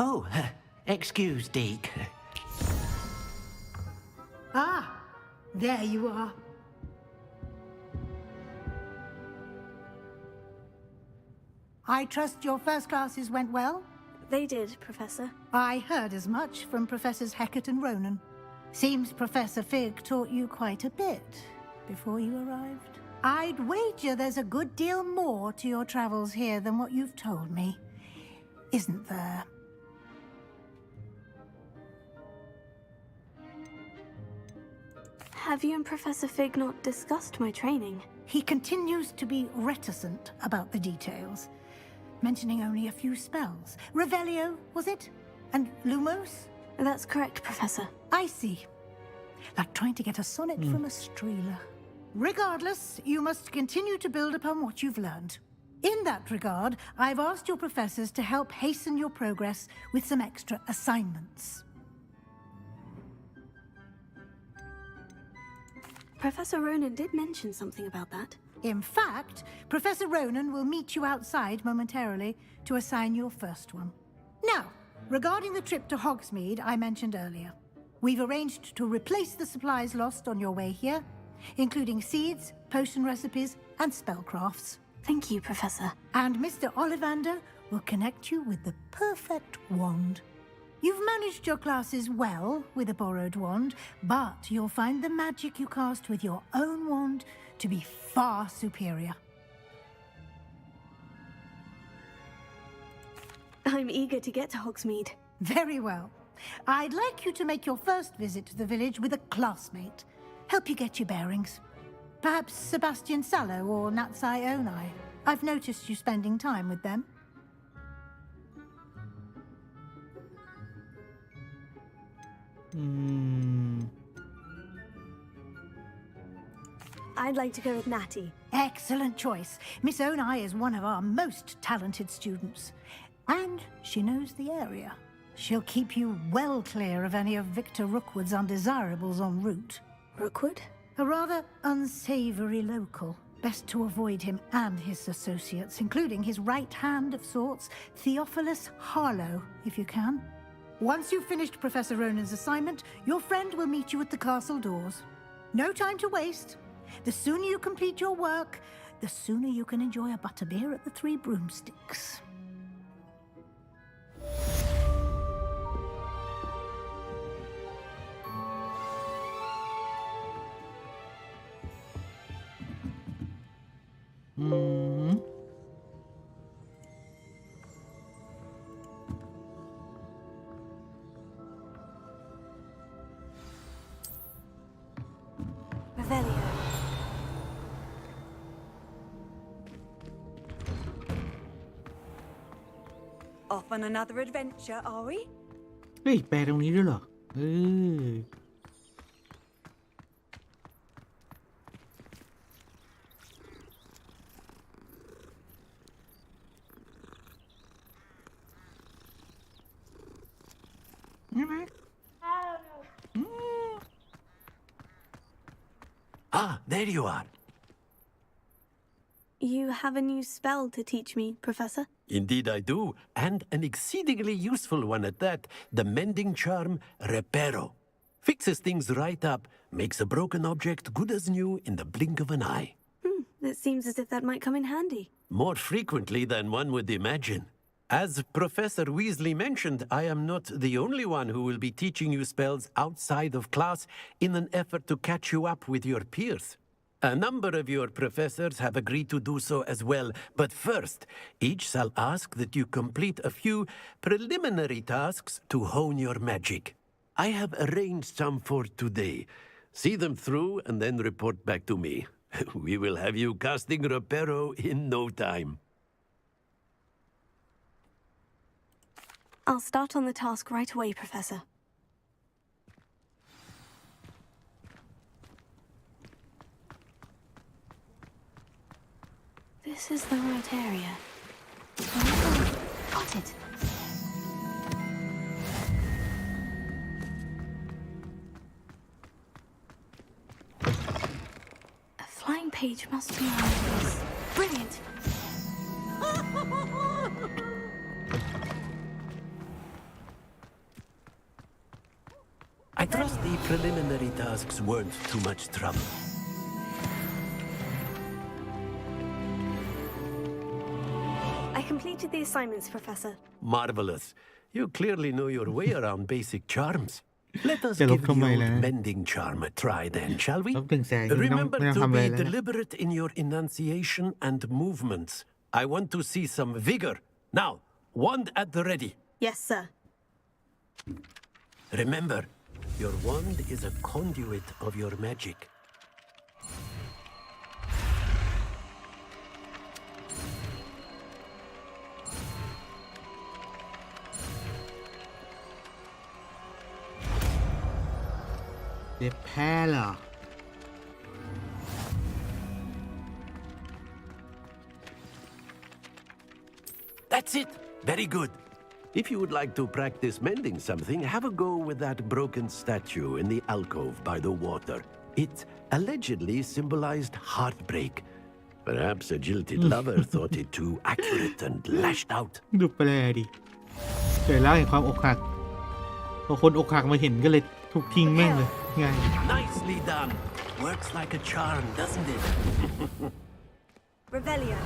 Oh, excuse, Deke. Ah, there you are. I trust your first classes went well? They did, Professor. I heard as much from Professors Hecat and Ronan. Seems Professor Fig taught you quite a bit before you arrived. I'd wager there's a good deal more to your travels here than what you've told me, isn't there? Have you and Professor Fig not discussed my training? He continues to be reticent about the details, mentioning only a few spells. Revelio, was it? And Lumos? That's correct, Professor. I see. Like trying to get a sonnet from a streeler. Regardless, you must continue to build upon what you've learned. In that regard, I've asked your professors to help hasten your progress with some extra assignments. Professor Ronan did mention something about that. In fact, Professor Ronan will meet you outside momentarily to assign your first one. Now, regarding the trip to Hogsmeade I mentioned earlier, we've arranged to replace the supplies lost on your way here, including seeds, potion recipes, and spellcrafts. Thank you, Professor. And Mr. Ollivander will connect you with the perfect wand. You've managed your classes well with a borrowed wand, but you'll find the magic you cast with your own wand to be far superior. I'm eager to get to Hogsmeade. Very well. I'd like you to make your first visit to the village with a classmate. Help you get your bearings. Perhaps Sebastian Sallow or Natsai Onai. I've noticed you spending time with them. I'd like to go with Natty. Excellent choice. Miss Onai is one of our most talented students. And she knows the area. She'll keep you well clear of any of Victor Rookwood's undesirables en route. Rookwood? A rather unsavory local. Best to avoid him and his associates, including his right hand of sorts, Theophilus Harlow, if you can. Once you've finished Professor Ronan's assignment, your friend will meet you at the castle doors. No time to waste. The sooner you complete your work, the sooner you can enjoy a butterbeer at the Three Broomsticks. Revelio. Off on another adventure, are we? เฮ้ยแปลตรงนี้ด้วยเหรอAh, there you are. You have a new spell to teach me, Professor? Indeed I do, and an exceedingly useful one at that, the mending charm Reparo. Fixes things right up, makes a broken object good as new in the blink of an eye. It seems as if that might come in handy. More frequently than one would imagine. As Professor Weasley mentioned, I am not the only one who will be teaching you spells outside of class in an effort to catch you up with your peers. A number of your professors have agreed to do so as well, but first, each shall ask that you complete a few preliminary tasks to hone your magic. I have arranged some for today. See them through and then report back to me. We will have you casting Reparo in no time. I'll start on the task right away, Professor. This is the right area. Oh, got it. page must be like this. Brilliant. I trust the preliminary tasks weren't too much trouble. I completed the assignments, Professor. Marvelous. You clearly know your way around basic charms. Let us จะลบ give ทำ the ไม old ล่ะ mending charm a try then, shall we? ลบถึงแสงนี่ไม่ต้อง Remember ไม่ต้อง to ทำอะไร be แล้วนะ deliberate in your enunciation and movements. I want to see some vigor. Now, wand at the ready. Yes, sir. Remember, your wand is a conduit of your magic. The Pala. That's it. Very good. If you would like to practice mending something, have a go with that broken statue in the alcove by the water. It allegedly symbolized heartbreak. Perhaps a jilted lover thought it too accurate and lashed out. ดูแปลดิเกิดแล้วเห็นความอกหักพอคนอกหักมาเห็นก็เลยถูกทิ้งแม่งเลยไง Nicely done. Works like a charm, doesn't it? Revelio.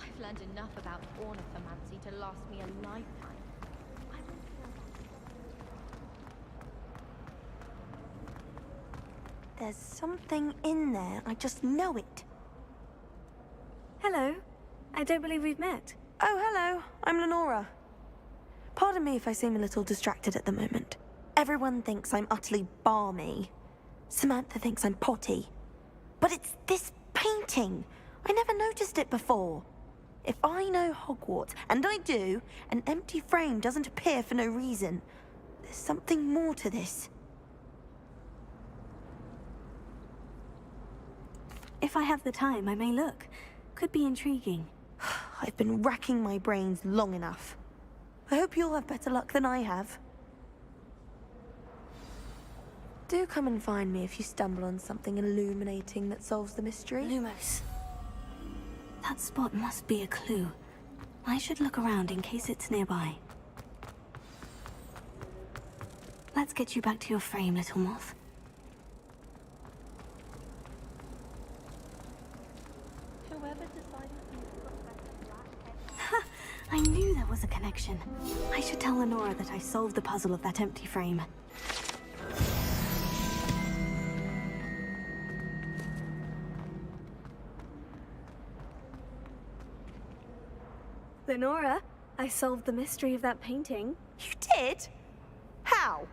I've learned enough about ornithomancy to last me a lifetime. There's something in there. I just know it. Hello. I don't believe we've met. Oh, hello. I'm Lenora. Pardon me if I seem a little distracted at the moment. Everyone thinks I'm utterly balmy. Samantha thinks I'm potty. But it's this painting. I never noticed it before. If I know Hogwarts, and I do, an empty frame doesn't appear for no reason. There's something more to this. If I have the time, I may look. Could be intriguing. I've been racking my brains long enough. I hope you'll have better luck than I have. Do come and find me if you stumble on something illuminating that solves the mystery. Lumos. That spot must be a clue. I should look around in case it's nearby. Let's get you back to your frame, little moth. I knew there was a connection. I should tell Lenora that I solved the puzzle of that empty frame. Lenora, I solved the mystery of that painting. You did? How?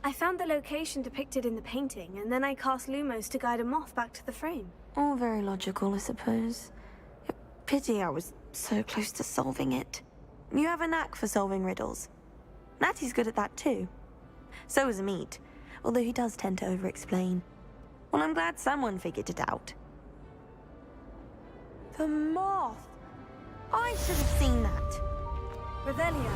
I found the location depicted in the painting, and then I cast Lumos to guide a moth back to the frame. All very logical, I suppose. Pity I was so close to solving it. You have a knack for solving riddles. Natty's good at that too. So is Amit, although he does tend to over-explain. Well, I'm glad someone figured it out. The moth! I should have seen that. Revelio.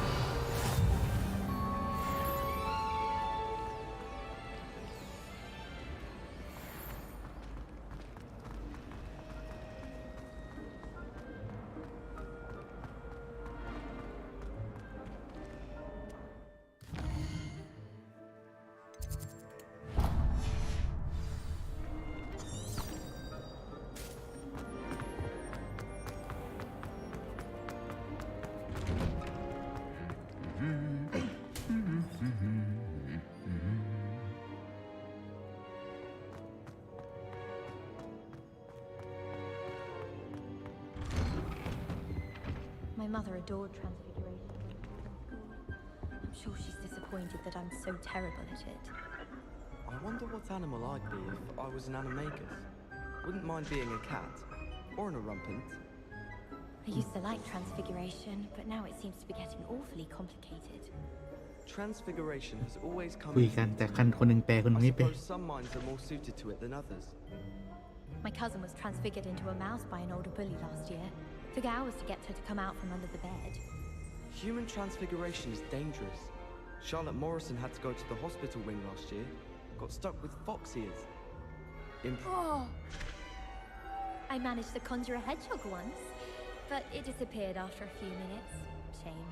My mother adored transfiguration when I was in school. I'm sure she's disappointed that I'm so terrible at it. I wonder what animal I'd be if I was an animagus. Wouldn't mind being a cat or an orumpent. I used to like transfiguration, but now it seems to be getting awfully complicated. Transfiguration has always come คุยกันแต่คนหนึ่งแปลคนหนึ่ง I ไม่แปล suppose some minds are more suited to it than others. My cousin was transfigured into a mouse by an older bully last year. Took hours to get her to come out from under the bed. Human transfiguration is dangerous. Charlotte Morrison had to go to the hospital wing last year. Got stuck with fox ears. Oh. I managed to conjure a hedgehog once, but it disappeared after a few minutes. Shame.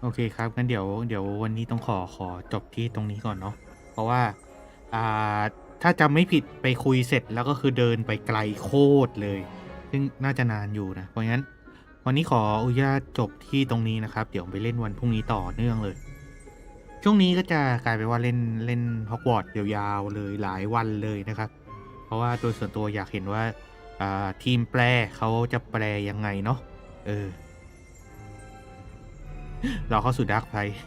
โอเคครับงั้นเดี๋ยววันนี้ต้องขอจบที่ตรงนี้ก่อนเนาะเพราะว่าถ้าจำไม่ผิดไปคุยเสร็จแล้วก็คือเดินไปไกลโคตรเลยซึ่งน่าจะนานอยู่นะเพราะงั้นวันนี้ขออนุญาตจบที่ตรงนี้นะครับเดี๋ยวไปเล่นวันพรุ่งนี้ต่อเนื่องเลยช่วงนี้ก็จะกลายเป็นว่าเล่นฮอกวอตส์ยาวๆเลยหลายวันเลยนะครับเพราะว่าโดยส่วนตัวอยากเห็นว่าทีมแปลเขาจะแปลยังไงเนาะเราเข้าสู่ดาร์กไซด์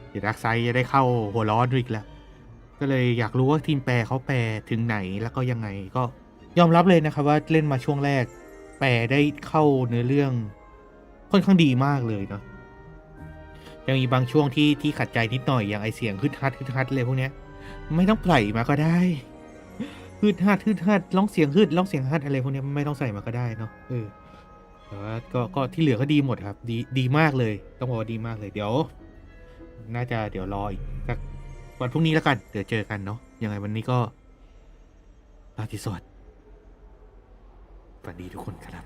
เดี๋ยวดาร์กไซด์จะได้เข้าหัวร้อนอีกแล้วก็เลยอยากรู้ว่าทีมแปลเขาแปลถึงไหนแล้วก็ยังไงก็ยอมรับเลยนะครับว่าเล่นมาช่วงแรกแปลได้เข้าเนื้อเรื่องค่อนข้างดีมากเลยเนาะยังมีบางช่วงที่ขัดใจนิดหน่อยอย่างไอเสียงฮึดฮัดเลยพวกเนี้ยไม่ต้องใส่มาก็ได้ฮึดฮัดร้องเสียงฮึดร้องเสียงฮัดอะไรพวกเนี้ยไม่ต้องใส่มาก็ได้เนาะแต่ว่าก็ที่เหลือก็ดีหมดครับดีมากเลยต้องบอกว่าดีมากเลยเดี๋ยวน่าจะเดี๋ยวรออีกสักวันพรุ่งนี้แล้วกันเดี๋ยวเจอกันเนาะยังไงวันนี้ก็ราตรีสวัสดิ์ฝันดีทุกคนครับ